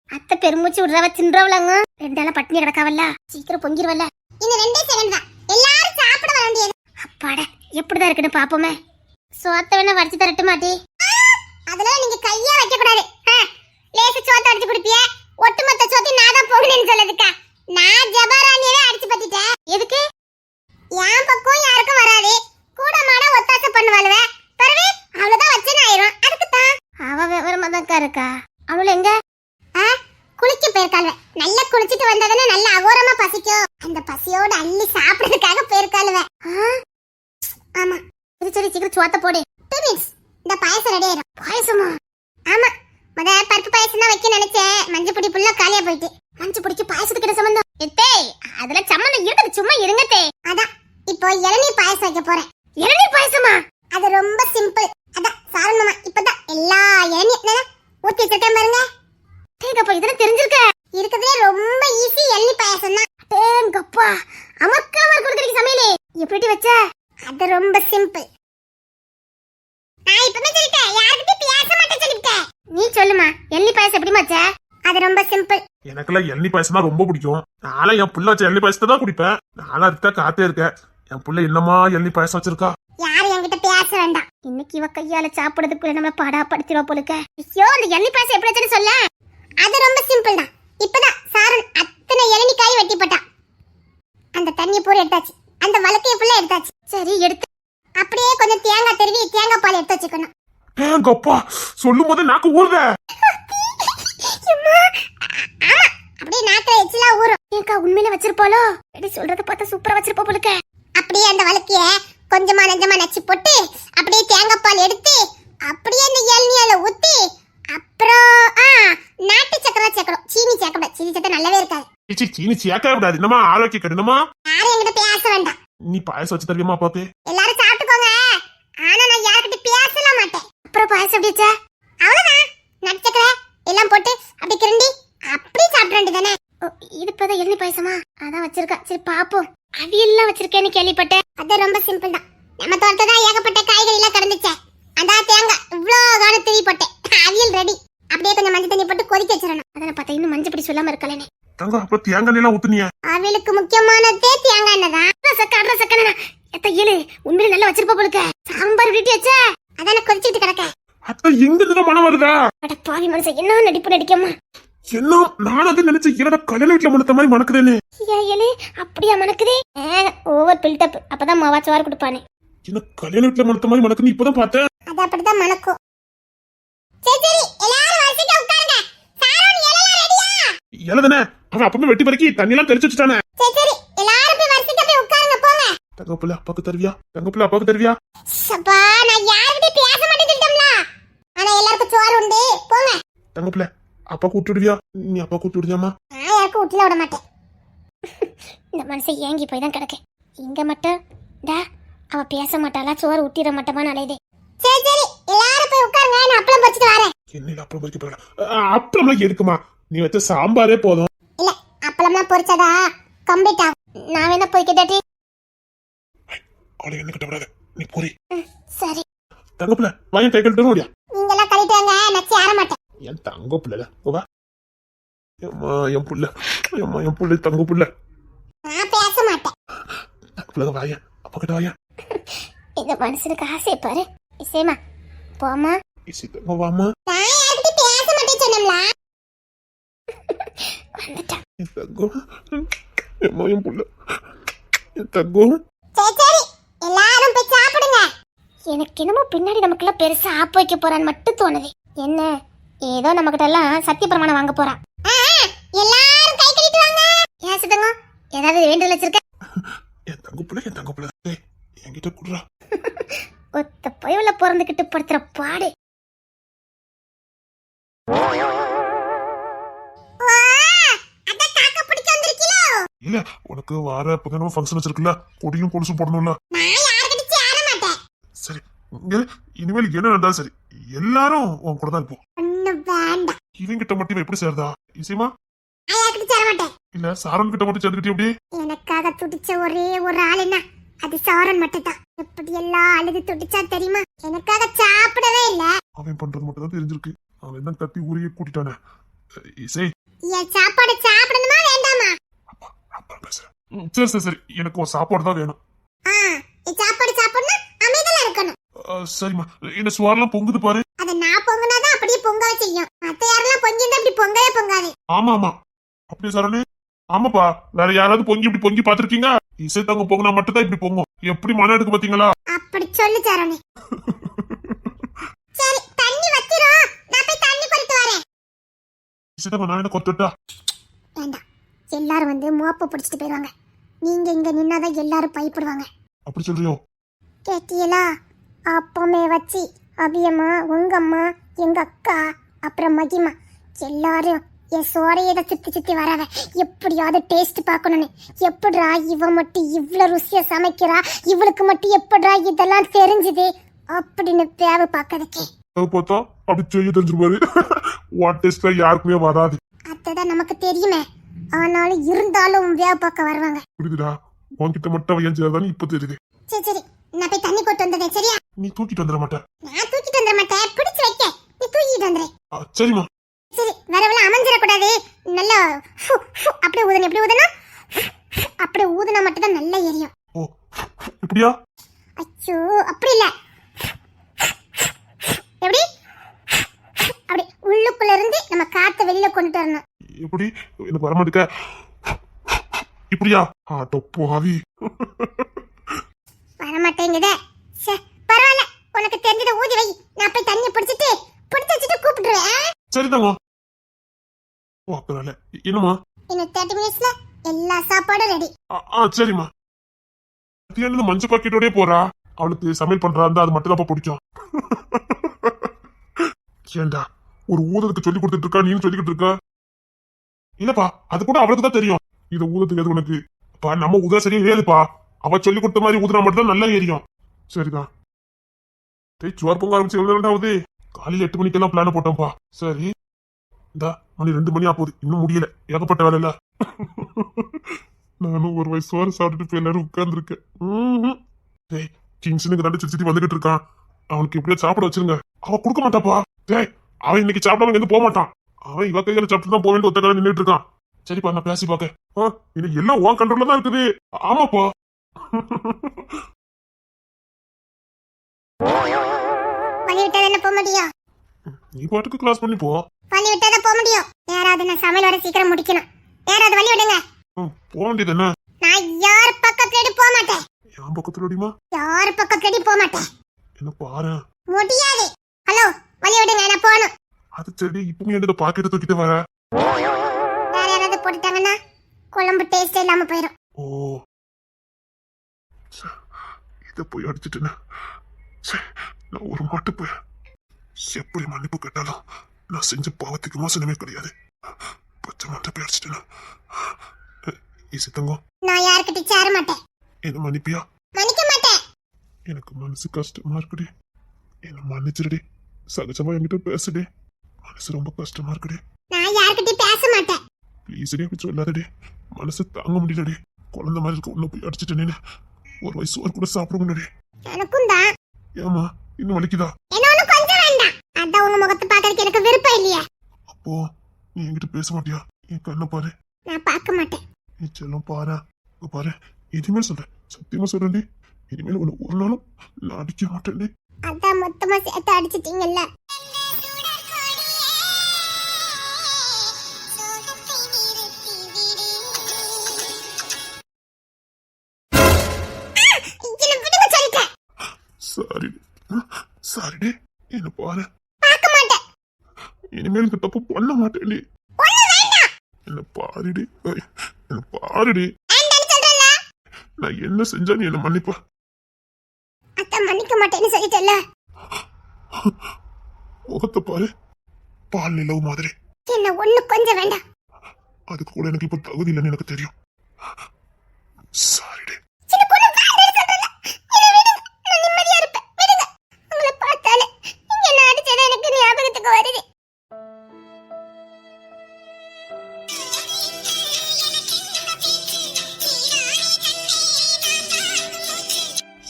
[SPEAKER 3] அத்தை பெருமூச்சு விடுறவ சின்றவளங்க. 2 நாளா பட்னி கிடக்காவல்ல. சீக்கிரம் பொங்கிருவல்ல. இன்னும் 2 செகண்ட் தான். எல்லாரும் சாப்பிட வர வேண்டியது. அப்பாடா எப்படிதான் இருக்குன்னு பாப்போமே. சோத்த வேணா வடிச்சு தரட்டு மாட்டி. அதெல்லாம் நீங்க கையா வைக்க கூடாது. லேசு சோத்த அடிச்சு குடிப்பிய. ஒட்டுமொத்த சோத்தி நான் தான் போகணும்னு சொல்லதுக்கா. நான் ஜபாராணியவே அடிச்சு பத்திட்டேன். எதுக்கு? என் பக்கம் யாருக்கும் வராது. கூட மாட ஒத்தாசை பண்ணுவாளுவ. பிறகு அவ்வளவுதான் வச்சேன்னு ஆயிரும். அதுக்கு தான் அவ விவரமா தான் இருக்கா. அவள எங்க? குளிக்க போயிருக்காளுவ. நல்லா குளிச்சிட்டு வந்ததானே நல்ல அகோரமா பசிக்கும். அந்த பசியோட அள்ளி சாப்பிடறதுக்காக போயிருக்காளுவ. ஆமா சரி சீக்கிரம் சோத்த போடு. 2 மினிட்ஸ் இந்த பாயசம் ரெடி ஆயிரும். பாயசமா? ஆமா முத பருப்பு பாயசம் தான் வைக்க நினைச்சேன். மஞ்சள் பொடி புள்ள காலியா போயிட்டு. மஞ்சள் பொடிக்கு பாயசத்துக்கு என்ன சம்பந்தம்? எத்தே அதுல சம்மந்தம் இருக்குது. சும்மா இருங்கத்தே. அதான் இப்போ இளநீர் பாயசம் வைக்க போறேன். இளநீர் பாயசமா? அது ரொம்ப சிம்பிள். அதான் சாரணுமா இப்பதான் எல்லா இளநீர் ஊத்தி வச்சிருக்கேன் பாருங்க. தேங்கப்பா இதெல்லாம் தெரிஞ்சிருக்க. இருக்கிறதுலே ரொம்ப ஈஸி இளநீர் பாயசம் தான். தேங்கப்பா அமக்கமா கொடுக்குறீங்க சமையலே. எப்படி வச்ச? அது ரொம்ப சிம்பிள். நான் இப்பவே சொல்லிட்டேன். யார்கிட்ட பேச மாட்டேன்னு சொல்லிட்டேன். நீ சொல்லுமா இளநீர் பாயசம் எப்படி வச்ச? அது ரொம்ப சிம்பிள்.
[SPEAKER 2] எனக்குலாம் இளநீர் பாயசம் தான் ரொம்ப பிடிக்கும். நானும் என் புள்ள வச்ச இளநீர் பாயசத்தை தான் குடிப்பேன். நானும் அதுக்கு காத்தே இருக்கேன். என் புள்ள என்னமா இளநீர் பாயசம் வச்சிருக்கா.
[SPEAKER 3] யாரும் என்கிட்ட பேச வேண்டாம். இன்னைக்கு இவ கையால சாப்பிடுறதுக்குள்ள நம்மள பாடா படுத்திரோ போலுக்க. ஐயோ அந்த இளநீர் பாயசம் எப்படி வச்சேன்னு சொல்ல. அது ரொம்ப சிம்பிள் தான். இப்பதான் சாரன் அத்தனை இளநீர் காய் வெட்டி போட்டா. சாம்பிராணி எடுத்தாச்சு, அந்த வழக்கைய ஃபுல்லா எடுத்தாச்சு. சரி எடுத்து அப்படியே கொஞ்சம் தேங்காய் திருவி தேங்காய் பால் எடுத்து வச்சுக்கணும்.
[SPEAKER 2] ஏங்கப்பா சொல்லும் போது நாக்கு ஊறுதே.
[SPEAKER 3] அப்படியே நாக்குல எச்சிலா ஊறும். ஏங்கா உண்மையில வச்சிருப்பாளோ? எப்படி சொல்றத பார்த்தா சூப்பரா வச்சிருப்பா போலுக்க. அப்படியே அந்த வழக்கைய கொஞ்சமா நெஞ்சமா நச்சு போட்டு அப்படியே தேங்காய் பால் எடுத்து அப்படியே இந்த இளநீல ஊத்தி அப்புறம் நாட்டு சக்கரை சேர்க்கணும். சீனி சேர்க்கக்கூடாது, சீனி சேர்த்தா நல்லாவே இருக்காது.
[SPEAKER 2] சீனி சேர்க்க கூடாது, என்னமா ஆரோக்கிய கடினமா.
[SPEAKER 3] யாரும் என்கிட்ட பேச வேண்டாம்.
[SPEAKER 2] நீ பாயசம் வச்சு தருவியமா அப்பாக்கு?
[SPEAKER 3] எல்லாரும் சாப்பிட்டுக்கோங்க, ஆனா நான் யார்கிட்ட பேசல மாட்டேன். அப்புறம் பாயசம் எப்படி வச்ச? அவ்வளவுதான், நாட்டு சக்கரை எல்லாம் போட்டு அப்படி கிரண்டி அப்படி சாப்பிட வேண்டியதானே. இது இப்பதான் எள்ளி பாயசமா? அதான் வச்சிருக்கா. சரி பாப்போம். அவியெல்லாம் வச்சிருக்கேன்னு கேள்விப்பட்டேன். அது ரொம்ப சிம்பிள் தான். நம்ம தோட்டத்தான் ஏகப்பட்ட காய்கறி எல்லாம் கிடந்துச்சே, அதான் தேங்காய் இவ்வளோ காலம் திரி போட்டேன். அவியல் ரெடி. அப்படியே கொஞ்சம் மஞ்சள் தண்ணி போட்டு கொதிக்க வச்சிடணும். அதான் பார்த்தா இன்னும் மஞ்சள் பொடி சொல்லாம இருக்கலனே.
[SPEAKER 2] தங்க அப்புறம் தேங்காய் எல்லாம் ஊத்துனியா?
[SPEAKER 3] அவியலுக்கு முக்கியமானதே தேங்காய் எண்ணெய் தான். எத்த ஏழு உண்மையில நல்லா வச்சிருப்பா போலுக்க. சாம்பார் விட்டு வச்ச அதான கொதிச்சிட்டு கிடக்க.
[SPEAKER 2] அத்த எங்க இருந்து மனம் வருதா?
[SPEAKER 3] அட பாவி மனுஷன், என்ன நடிப்பு நடிக்கமா?
[SPEAKER 2] என்ன நான் அது நினைச்சேன், என்னடா கல்யாண வீட்டுல மணத்த மாதிரி மணக்குதேன்னு.
[SPEAKER 3] ஏழு அப்படியா மணக்குதே? Over build up. அப்பதான் மாவாச்சவாறு கொடுப்பானே.
[SPEAKER 2] என்ன கல்யாண வீட்டுல மணத்த மாதிரி மணக்குன்னு இப்பதான் பார்த்தேன்.
[SPEAKER 3] அது அப்படிதான் மணக்கும். சரி சரி எல்லாரும் வரிசையா உட்காருங்க. சாரோன் இலைலாம் ரெடியா?
[SPEAKER 2] இலதானே அவன் அப்பவே வெட்டி பறக்கி தண்ணி எல்லாம் தெளிச்சு வச்சுட்டானே.
[SPEAKER 3] சரி சரி எல்லாரும் போய் வரிசையா போய் உட்காருங்க போங்க.
[SPEAKER 2] தங்கப்புல அப்பாக்கு தருவியா? தங்கப்புல அப்பாக்கு தருவியா?
[SPEAKER 3] சப்பா நான் யார்கிட்ட பேச மாட்டேன்னு சொல்லிட்டோம்ல. ஆனா எல்லாருக்கும் சோறு உண்டு போங்க.
[SPEAKER 2] தங்கப்புல அப்பா கூட்டி விடுவியா? நீ அப்பா கூட்டி விடுவியாமா?
[SPEAKER 3] நான் யாருக்கும் வீட்டுல விட மாட்டேன். இந்த மனுஷன் ஏங்கி போய் தான் கிடக்கு. இங்க மட்டும் அவ பேச மாட்டாளா, சோறு ஊட்டிட மாட்டோமான்னு அலையுதே. சரி சரி எல்லாரும் போய் உட்காருங்க, நான் அப்பளம் பறிச்சுட்டு வரேன்.
[SPEAKER 2] என்ன அப்பளம் பறிக்க போறேன்? அப்பளம்லாம் எடுக்குமா? நீ வச்ச சாம்பாரே போதும்.
[SPEAKER 3] இல்ல அப்பளம்லாம் பொரிச்சதா கம்ப்ளீட் ஆகும். நான் வேணா போய்க்கிட்டே.
[SPEAKER 2] அவளை என்ன கிட்ட விடாத, நீ போறி.
[SPEAKER 3] சரி
[SPEAKER 2] தங்கப்புல வாங்கி கை கழிட்டு ஓடியா.
[SPEAKER 3] நீங்க எல்லாம் கழிட்டு வாங்க, நச்சி ஆற மாட்டேன்.
[SPEAKER 2] என் தங்க புள்ள வா. அம்மா என் புள்ள, அம்மா என் புள்ள தங்க புள்ள.
[SPEAKER 3] நான் பேச மாட்டேன்.
[SPEAKER 2] தங்கப்புல வாயா, அப்பா கிட்ட வாயா.
[SPEAKER 3] இந்த மனுஷனுக்கு ஆசை பாரு. இசைமா போமா.
[SPEAKER 2] இசி தங்க வாமா.
[SPEAKER 3] நான் யார்கிட்ட பேச மாட்டேன்னு சொன்னேன்ல. வந்துட்டான்
[SPEAKER 2] என் தங்கம், அம்மா என் புள்ள, என் தங்கம்.
[SPEAKER 3] சரி சரி எல்லாரும் போய் சாப்பிடுங்க. எனக்கு என்னமோ பின்னாடி நமக்குள்ள பெருசா ஆப்பு வைக்க போறான்னு மட்டும் தோணுது. என்ன ஏதோ நம்ம கிட்ட எல்லாம் சத்திய பிரமாணம் வாங்க போறான். எல்லாரும் கை கழிட்டு வாங்க. ஏன் சுத்தங்க ஏதாவது வேண்டுதல் வச்சிருக்க?
[SPEAKER 2] என் தங்க புள்ள, என் தங்க புள்ள. ஏய் என்கிட்ட குடுறா.
[SPEAKER 3] ஒத்த பயவுல பிறந்துகிட்டு படுத்துற பாடு.
[SPEAKER 2] இல்ல உனக்கு வார புதன்கிழமை ஃபங்க்ஷன் வச்சிருக்குல்ல, கொடியும் கொலுசும் போடணும்ல. சரி இனிமேல் என்ன நடந்தாலும் சரி எல்லாரும் உன் கூட தான் இருப்போம். இவங்கிட்ட மட்டும் எப்படி சேர்ந்தா இசைமா? இல்ல சாரன் கிட்ட மட்டும் சேர்ந்துக்கிட்டே எப்படி?
[SPEAKER 3] எனக்காக துடிச்ச ஒரே ஒரு ஆள் என்ன, அது சாரன் மட்டும் தான். எப்படி எல்லாம் அழுது துடிச்சா தெரியுமா? எனக்காக சாப்பிடவே இல்ல.
[SPEAKER 2] அவன் பண்றது மட்டும் தான் தெரிஞ்சிருக்கு. அவன் தான் கத்தி ஊரையே கூட்டிட்டானே. இசை
[SPEAKER 3] என் சாப்பாடு சாப்பிடணுமா வேண்டாமா?
[SPEAKER 2] அப்பா பேசுறேன். சரி சரி சரி எனக்கு ஒரு சாப்பாடு தான் வேணும்.
[SPEAKER 3] சாப்பாடு சாப்பிடணும், அமைதியா இருக்கணும்.
[SPEAKER 2] சரிம்மா இந்த சுவாரெல்லாம் பொங்குது பாரு.
[SPEAKER 3] அத நான் பொங்குனாதான் அப்படியே பொங்கவே செய்யும். மத்த யாரெல்லாம் பொங்கிருந்தா அப்படி பொங்கவே பொங்காது.
[SPEAKER 2] ஆமா ஆமா அப்படியே சரணே. ஆமாப்பா வேற யாராவது பொங்கி இப்படி பொங்கி பாத்திருக்கீங்க? இசை தங்க பொங்குனா மட்டும் தான் இப்படி பொங்கும். எப்படி மனம் எடுக்கு பாத்தீங்களா?
[SPEAKER 3] அப்படி சொல்லு சரணே. சரி தண்ணி வச்சிரோ, நான் போய் தண்ணி கொண்டு வரேன்.
[SPEAKER 2] இசை தங்க நான் என்ன கொத்துட்டா?
[SPEAKER 3] வேண்டாம், எல்லாரும் வந்து மோப்ப பிடிச்சிட்டு போயிடுவாங்க. நீங்க இங்க நின்னாதான் எல்லாரும் பயப்படுவாங்க.
[SPEAKER 2] அப்படி சொல்றியோ?
[SPEAKER 3] கேட்டியலா? அப்பமே வச்சு அபியம்மா, உங்க அம்மா, எங்க அக்கா, அப்புறம் மகிமா எல்லாரும் என் சோறையதை சுத்தி சுத்தி வரவ எப்படியாவது டேஸ்ட் பார்க்கணும்னு. எப்படிரா இவ மட்டும் இவ்வளவு ருசியா சமைக்கிறா, இவளுக்கு மட்டும் எப்படிரா இதெல்லாம் தெரிஞ்சுது அப்படின்னு தேவை பார்க்கறதுக்கே.
[SPEAKER 2] பார்த்தா அப்படி செய்ய தெரிஞ்சிருப்பாரு. வாட் டேஸ்ட்ல யாருக்குமே வராது.
[SPEAKER 3] அதான் நமக்கு தெரியுமே, ஆனாலும் இருந்தாலும் வேவ பார்க்க வருவாங்க.
[SPEAKER 2] புரியுதுடா, உன்கிட்ட மட்டும் அவன் செய்யாதான்னு இப்ப தெரியுது.
[SPEAKER 3] சரி சரி நான் போய் தண்ணி கொண்டு வந்தேன். சரியா?
[SPEAKER 2] நீ தூக்கிட்டு வந்துட மாட்டேன்.
[SPEAKER 3] நான் தூக்கிட்டு வந்துட மாட்டேன், பிடிச்சு வைக்க நீ தூக்கிட்டு வந்துரு.
[SPEAKER 2] சரிம்மா.
[SPEAKER 3] சரி வரவெல்லாம் அமைஞ்சிடக்கூடாது. நல்லா அப்படியே ஊதணும். எப்படி ஊதணும்? அப்படியே ஊதுனா மட்டும் தான் நல்லா எரியும்.
[SPEAKER 2] ஓ இப்படியா?
[SPEAKER 3] அச்சோ அப்படி இல்ல, எப்படி அப்படி உள்ளுக்குள்ள இருந்து நம்ம காத்த வெளியில கொண்டுட்டு வரணும்.
[SPEAKER 2] எப்படி? எனக்கு வர மாட்டேங்க. இப்படியா? ஆட்டோ பாவி.
[SPEAKER 3] வரமாட்டேங்குதே. சே, பரவாயில்ல, உனக்கு தெரிஞ்சத ஊதி வை. நான் போய் தண்ணி பிடிச்சிட்டு வச்சுட்டு கூப்பிட்டுருவேன்.
[SPEAKER 2] சரி தாங்க. என்னம்மா?
[SPEAKER 3] இன்னும் 30 மினிட்ஸ்ல எல்லா சாப்பாடும் ரெடி.
[SPEAKER 2] சரிம்மா. மஞ்சள் பாக்கெட்டோடய போறா. அவளுக்கு சமையல் பண்றா இருந்தா அது மட்டும் தான் பிடிக்கும். ஏண்டா ஒரு ஊதத்துக்கு சொல்லி கொடுத்துட்டு இருக்கா, நீ சொல்லிக்கிட்டு இருக்க? இல்லப்பா, அது கூட அவளுக்கு தான் தெரியும். இத ஊதத்துக்கு எது உனக்கு? நம்ம ஊதா சரியா ஏதுப்பா. அவ சொல்லி கொடுத்த மாதிரி ஊதுனா மட்டும் தான் நல்லா ஏறியும். சரிதான். சுவார் பொங்க ஆரம்பிச்சு எவ்வளவு நேரமாவது? காலையில 8 மணிக்கெல்லாம் பிளான போட்டோம்ப்பா. சரி, இந்தா மணி 2 மணி ஆகுது, இன்னும் முடியல. ஏகப்பட்ட வேலை இல்ல. நானும் ஒரு வயசு சோறு சாப்பிட்டுட்டு போய் எல்லாரும் உட்கார்ந்துருக்கேன். கிங்ஸனுக்கு தண்டு சுத்தி வந்துகிட்டு இருக்கான். அவனுக்கு எப்படியா சாப்பிட வச்சிருங்க. அவ கொடுக்க மாட்டாப்பா. அவன் இன்னைக்கு சாப்பிடாம எங்க போக மாட்டான். அவன் இவ கையில சாப்பிட்டு தான் போவேன் ஒத்த கடை நின்றுட்டு இருக்கான். சரிப்பா, நான் பேசி பாக்க. இன்னைக்கு எல்லாம் உன் கண்ட்ரோல்ல தான் இருக்குது. ஆமாப்பா.
[SPEAKER 3] வழி விட்டா என்ன போக முடியும்?
[SPEAKER 2] நீ பாட்டுக்கு கிளாஸ் பண்ணி போ.
[SPEAKER 3] வழி விட்டா தான் போக முடியும். யாராவது நான் சமையல் வர சீக்கிரம் முடிக்கணும். யாராவது வழி விடுங்க.
[SPEAKER 2] போக வேண்டியது என்ன?
[SPEAKER 3] நான் யார் பக்கத்துலடி போக மாட்டேன்.
[SPEAKER 2] என் பக்கத்துல அடிமா?
[SPEAKER 3] யார் பக்கத்துலடி போக மாட்டேன்.
[SPEAKER 2] என்ன பாரு.
[SPEAKER 3] முடியாது. ஹலோ, வழி விடுங்க, நான் போணும்.
[SPEAKER 2] அது சரி, இப்போ நீ இந்த பாக்கெட்டை தூக்கிட்டு வர?
[SPEAKER 3] வேற யாராவது போட்டுட்டாங்கன்னா குழம்பு டேஸ்ட் இல்லாம போயிடும்.
[SPEAKER 2] ஓ, இத போய் அடிச்சிட்டேன்னு நான் ஒரு மாட்டு போய் எப்படி மன்னிப்பு கேட்டாலும் நான் செஞ்ச பாவத்துக்கு மோசனமே கிடையாது. பச்சை மாட்டை போய் அடிச்சிட்டேன்னு சித்தங்கம்.
[SPEAKER 3] நான் யாருக்கிட்ட சேர மாட்டேன்.
[SPEAKER 2] என்ன மன்னிப்பியா?
[SPEAKER 3] மன்னிக்க மாட்டேன்.
[SPEAKER 2] எனக்கு மனசு கஷ்டமா இருக்குடி. என்ன மன்னிச்சிருடி. சகஜமா என்கிட்ட பேசுடி. மனசு ரொம்ப கஷ்டமா இருக்குடி.
[SPEAKER 3] நான் யார்கிட்டயும் பேச மாட்டேன்.
[SPEAKER 2] ப்ளீஸ் அப்படி சொல்லாதடி. மனசு தாங்க முடியலடி. குழந்தை மாதிரி இருக்க உன்ன போய் அடிச்சிட்டேன்னு ஒரு வயசு ஒரு கூட சாப்பிட முடியலடி.
[SPEAKER 3] எனக்கும் தான்.
[SPEAKER 2] ஏமா இன்னும் வலிக்குதா?
[SPEAKER 3] என்ன கொஞ்சம் வேண்டாம். அதான் உங்க முகத்தை பார்க்கறதுக்கு எனக்கு விருப்பம் இல்லையே.
[SPEAKER 2] அப்போ நீ என்கிட்ட பேச மாட்டியா? என் கண்ணை பாரு.
[SPEAKER 3] நான் பார்க்க மாட்டேன்.
[SPEAKER 2] நீ செல்லம் பாரு. பாரு, இனிமேல் சொல்றேன், சத்தியமா சொல்றேன்டி. இனிமேல் உன்னை ஒரு நாளும் நான் அடிக்க மாட்டேன்டி.
[SPEAKER 3] அதான் மொத்தமா சேர்த்து அடிச்சிட்டீங்கல்ல.
[SPEAKER 2] சாரிடி, என்ன பாரு.
[SPEAKER 3] பார்க்க மாட்டேன்.
[SPEAKER 2] இனிமேல் இந்த தப்பு பண்ண மாட்டேன்டி. என்ன பாருடி, என்ன பாருடி. நான் என்ன செஞ்சா நீ என்ன மன்னிப்பா?
[SPEAKER 3] அதான் மன்னிக்க மாட்டேன்னு சொல்லிட்டல.
[SPEAKER 2] முகத்தை பாரு, பால் நிலவு மாதிரி.
[SPEAKER 3] என்ன ஒண்ணு கொஞ்சம் வேண்டாம்.
[SPEAKER 2] அதுக்கு கூட எனக்கு இப்ப தகுதி இல்லைன்னு எனக்கு தெரியும். சாரிடி.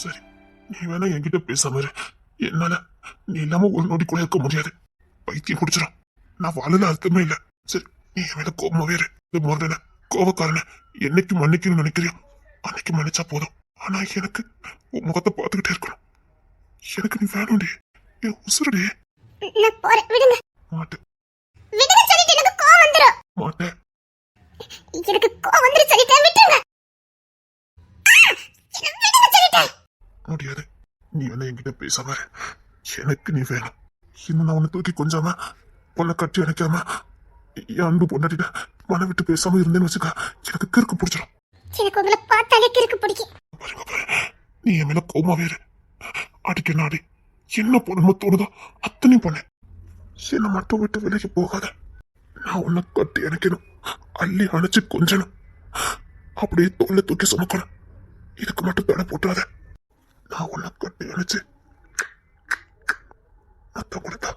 [SPEAKER 2] சரி, நீ வேணா என்கிட்ட பேசாம இரு. என்னால நீ இல்லாம ஒரு நொடி கூட இருக்க முடியாது. பைத்தியம் குடிச்சிடும். நான் வாழல அர்த்தமே இல்ல. சரி, நீ என் மேல கோபமாவே இரு. இந்த முறை கோபக்காரன என்னைக்கு மன்னிக்கணும்னு நினைக்கிறியோ அன்னைக்கு மன்னிச்சா போதும். ஆனா எனக்கு உன் முகத்தை பார்த்துக்கிட்டே இருக்கணும். எனக்கு நீ வேணும்டி, என் உசுருடி.
[SPEAKER 3] நான் போறேன், விடுங்க.
[SPEAKER 2] மாட்டேன்.
[SPEAKER 3] விடுங்க சொல்லிட்டு எனக்கு கோவம் வந்துரும்.
[SPEAKER 2] மாட்டேன்.
[SPEAKER 3] எனக்கு கோவம் வந்துரும் சொல்லிட்டேன், விட்டுங்க. விடுங்க சொல்லிட்டேன்.
[SPEAKER 2] முடியாது. நீ வேணா என்கிட்ட பேசாம இரு. எனக்கு நீ வேணும். இன்னும் நான் உன்னை தூக்கி கொஞ்சாம பொண்ணை கட்டி அணைக்காம என் அன்பு பொண்டாட்டிட்ட மன விட்டு பேசாம இருந்தேன்னு வச்சுக்க, எனக்கு கிறுக்கு பிடிச்சிடும்.
[SPEAKER 3] எனக்கு உங்களை பார்த்தாலே கிறுக்கு பிடிக்கும்.
[SPEAKER 2] நீ என் மேல கோமாவே இரு. அடிக்க நாடி என்ன பொண்ணு தோணுதோ அத்தனையும் பொண்ணு. என்னை மட்டும் விட்டு விலைக்கு போகாத. நான் உன்னை கட்டி அணைக்கணும், அள்ளி அணைச்சு கொஞ்சணும், அப்படியே தோல்ல தூக்கி சுமக்கணும். இதுக்கு மட்டும் தடை போட்டாத. நான் உன்னை கட்டி அணைச்சு மத்த கொடுத்தா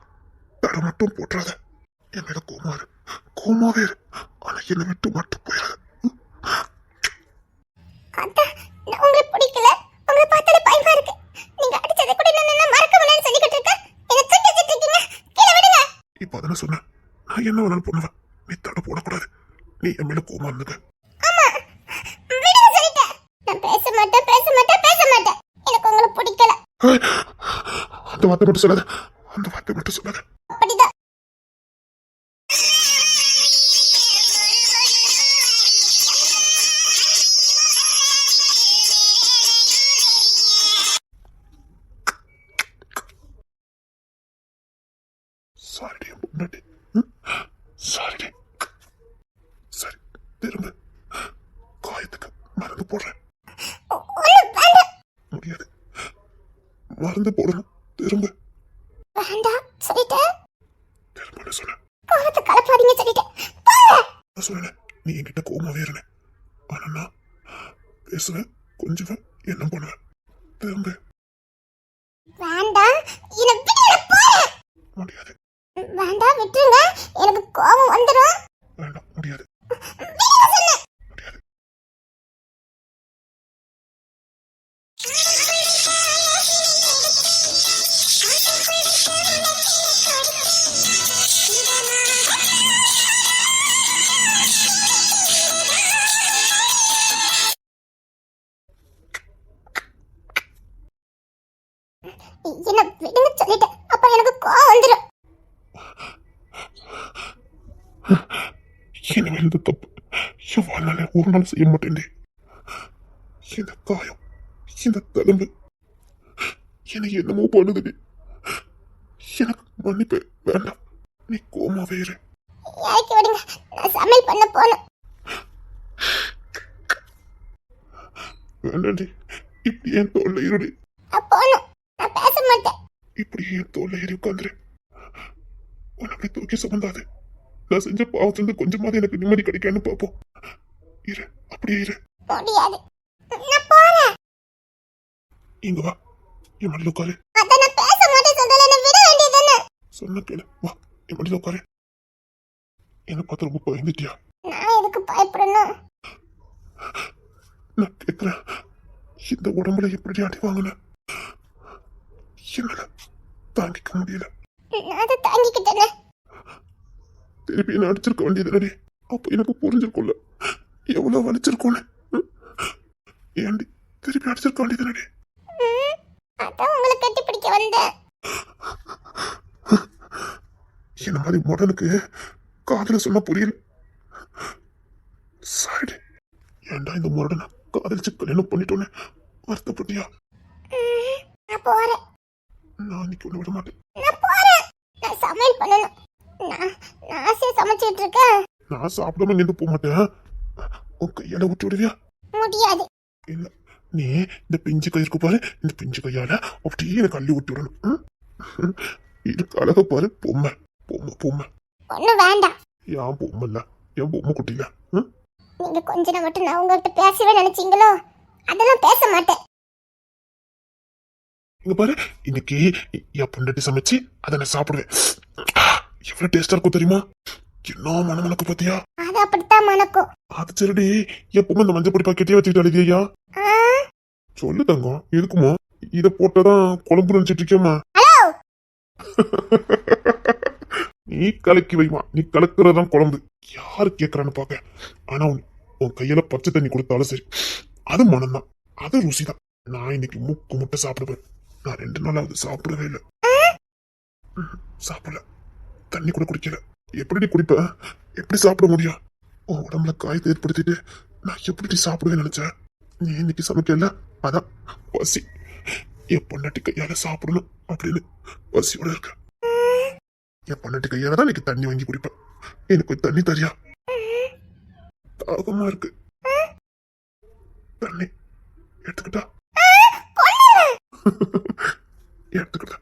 [SPEAKER 2] தடை மட்டும் போட்டுறாத. என் மேல கோமாவே இரு. ஆனா என்னை விட்டு மட்டும் போயிடாத.
[SPEAKER 3] உங்களுக்கு பிடிக்கல, உங்களை பார்த்தாலே பயமா இருக்கு. நீங்க அடிச்சதை கூட நான் மறக்க முடியலன்னு சொல்லிக்கிட்டு இருக்கேன். என்ன தூக்கி வச்சிட்டு இருக்கீங்க, கீழே விடுங்க.
[SPEAKER 2] இப்ப அதெல்லாம் சொன்னேன். நான் என்ன வேணாலும் பண்ணுவேன். நீ தடை போடக்கூடாது. நீ என் மேல கோமா இருந்துக்க.
[SPEAKER 3] ஆமா, விடுங்க சொல்லிட்டேன். நான் பேச மாட்டேன். எனக்கு உங்களை பிடிக்கல.
[SPEAKER 2] அந்த வார்த்தை மட்டும் சொல்லாத. அந்த வார்த்தை மட்டும் சொல்லாத.
[SPEAKER 3] அப்படிதான்.
[SPEAKER 2] திரும்ப காயத்துக்கு மருந்து போடுறேன். முடியாது, மருந்து போடணும். திரும்ப
[SPEAKER 3] வேண்டாம் சொல்லிட்டேன்.
[SPEAKER 2] திரும்ப சொன்னேன்.
[SPEAKER 3] கோவத்தை கலப்பாதீங்க சொல்லிட்டேன்.
[SPEAKER 2] நான் சொன்னேன், நீ என்கிட்ட கோமாவே இருந்தேன். ஆனா நான் பேசுவேன், கொஞ்சம் என்ன பண்ணுவேன். திரும்ப
[SPEAKER 3] வேண்டாம், என்னை விட்டுடுங்க, போறேன்.
[SPEAKER 2] முடியாது.
[SPEAKER 3] வேண்டாம் விட்டுருங்க, எனக்கு கோபம் வந்துடும்.
[SPEAKER 2] வேண்டாம், முடியாது. முடியாது.
[SPEAKER 3] என்னை விடுங்க சொல்லிட்டேன், அப்புறம் எனக்கு கோபம் வந்துடும்.
[SPEAKER 2] இனிமேல் இந்த தப்பு என் வாழ்நாள ஒரு நாள் செய்ய மாட்டேன். இந்த காயம், இந்த தழும்பு எனக்கு என்னமோ பண்ணுது. எனக்கு மன்னிப்பு வேண்டாம். நீ கோமாவே இரு.
[SPEAKER 3] இறக்கி விடுங்க, நான் சமையல் பண்ண போகணும்.
[SPEAKER 2] வேண்டாண்டி, இப்படி என் தோல்ல இருடி.
[SPEAKER 3] நான் போகணும், நான் பேச மாட்டேன்.
[SPEAKER 2] இப்படி என் தோல்ல ஏறி உட்காந்துரு. உன்னை அப்படி தூக்கி சுமந்தாது. நான் செஞ்ச பாவத்திலிருந்து கொஞ்சமாவது எனக்கு நிம்மதி கிடைக்கான்னு பார்ப்போம். இரு, அப்படியே இரு.
[SPEAKER 3] முடியாது, நான் போறேன்.
[SPEAKER 2] இங்க வா, என் மடியில் உட்காரு.
[SPEAKER 3] அத நான் பேச மாட்டேன் சொல்றேன், என்ன விட வேண்டியதுதானே.
[SPEAKER 2] சொன்ன கேளு, வா என் மடியில் உட்காரு. என்ன பார்த்து ரொம்ப பயந்துட்டியா?
[SPEAKER 3] நான் எதுக்கு பயப்படணும்?
[SPEAKER 2] நான் கேட்கிறேன், இந்த உடம்புல எப்படி அடி வாங்கின? என்னால தாங்கிக்க முடியல.
[SPEAKER 3] நான் அதை தாங்கிக்கிட்டேனே.
[SPEAKER 2] திருப்பி என்ன அடிச்சிருக்க வேண்டியது. அப்ப எனக்கு புரிஞ்சிருக்கும்ல எவ்வளவு வலிச்சிருக்கோன்னு. ஏண்டி திருப்பி அடிச்சிருக்க வேண்டியது.
[SPEAKER 3] அதான் உங்களை கட்டி பிடிக்க வந்தேன்.
[SPEAKER 2] என்ன மாதிரி முடனுக்கு காதல சொன்னா புரியல. சாரி, ஏண்டா இந்த முரடனை காதலிச்சு கல்யாணம் பண்ணிட்டோன்னு வருத்தப்பட்டியா?
[SPEAKER 3] நான் போறேன்.
[SPEAKER 2] நான் இன்னைக்கு ஒண்ணு விட மாட்டேன்.
[SPEAKER 3] நான் போறேன். நான் சமையல் பண்ணணும். நான் ஆசையா சமைச்சிட்டு இருக்கேன்.
[SPEAKER 2] நான் சாப்பிடாம நின்று போக மாட்டேன். உன் கையால விட்டு விடுவியா?
[SPEAKER 3] முடியாது.
[SPEAKER 2] இல்ல, நீ இந்த பிஞ்சு கை இருக்கு பாரு, இந்த பிஞ்சு கையால அப்படியே எனக்கு அள்ளி விட்டு விடணும். இதுக்கு அழக பாரு, பொம்மை பொம்மை பொம்மை.
[SPEAKER 3] ஒண்ணு வேண்டாம்.
[SPEAKER 2] என் பொம்மை இல்ல, என் பொம்மை குட்டில.
[SPEAKER 3] நீங்க கொஞ்ச நேரம் மட்டும் நான் உங்ககிட்ட பேசவே நினைச்சீங்களோ, அதெல்லாம் பேச மாட்டேன்.
[SPEAKER 2] இங்க பாரு, இன்னைக்கு என் பொண்டாட்டி சமைச்சு அதை நான் சாப்பிடுவேன். எவ்வளவு டேஸ்டா இருக்கும் தெரியுமா? என்ன மனமனக்கு பாத்தியா?
[SPEAKER 3] அது அப்படித்தான் மணக்கும்.
[SPEAKER 2] அது சரிடி, எப்பவுமே இந்த மஞ்சள் பொடி பாக்கெட்டே வச்சுக்கிட்டு அழுதியா? சொல்லு தங்கம், எதுக்குமா இத போட்டதான் குழம்பு நினைச்சிட்டு இருக்கேம்மா?
[SPEAKER 3] ஹலோ,
[SPEAKER 2] நீ கலக்கி வைமா, நீ கலக்குறதான் குழம்பு. யாரு கேக்குறான்னு பாக்க. ஆனா உன் கையில பச்சை தண்ணி கொடுத்தாலும் சரி, அது மனம்தான், அது ருசிதான். நான் இன்னைக்கு முக்கு முட்டை சாப்பிடுவேன். நான் 2 நாளாவது சாப்பிடவே இல்லை. சாப்பிடல, தண்ணி கூட குடிக்கல. எப்படி குடிப்ப? எப்படி சாப்பிட முடியும்? உன் உடம்புல காயத்தை ஏற்படுத்திட்டு நான் எப்படி சாப்பிடுவேன்னு நினைச்சேன். நீ இன்னைக்கு சமைக்கல, அதான் பசி. என் பொண்டாட்டி கையால சாப்பிடணும் அப்படின்னு பசியோட இருக்க. என் பொண்டாட்டி கையால தான் இன்னைக்கு தண்ணி வாங்கி குடிப்பேன். எனக்கு தண்ணி தரியா? தாகமா இருக்கு. தண்ணி எடுத்துக்கிட்டா? எடுத்துக்கிட்டா.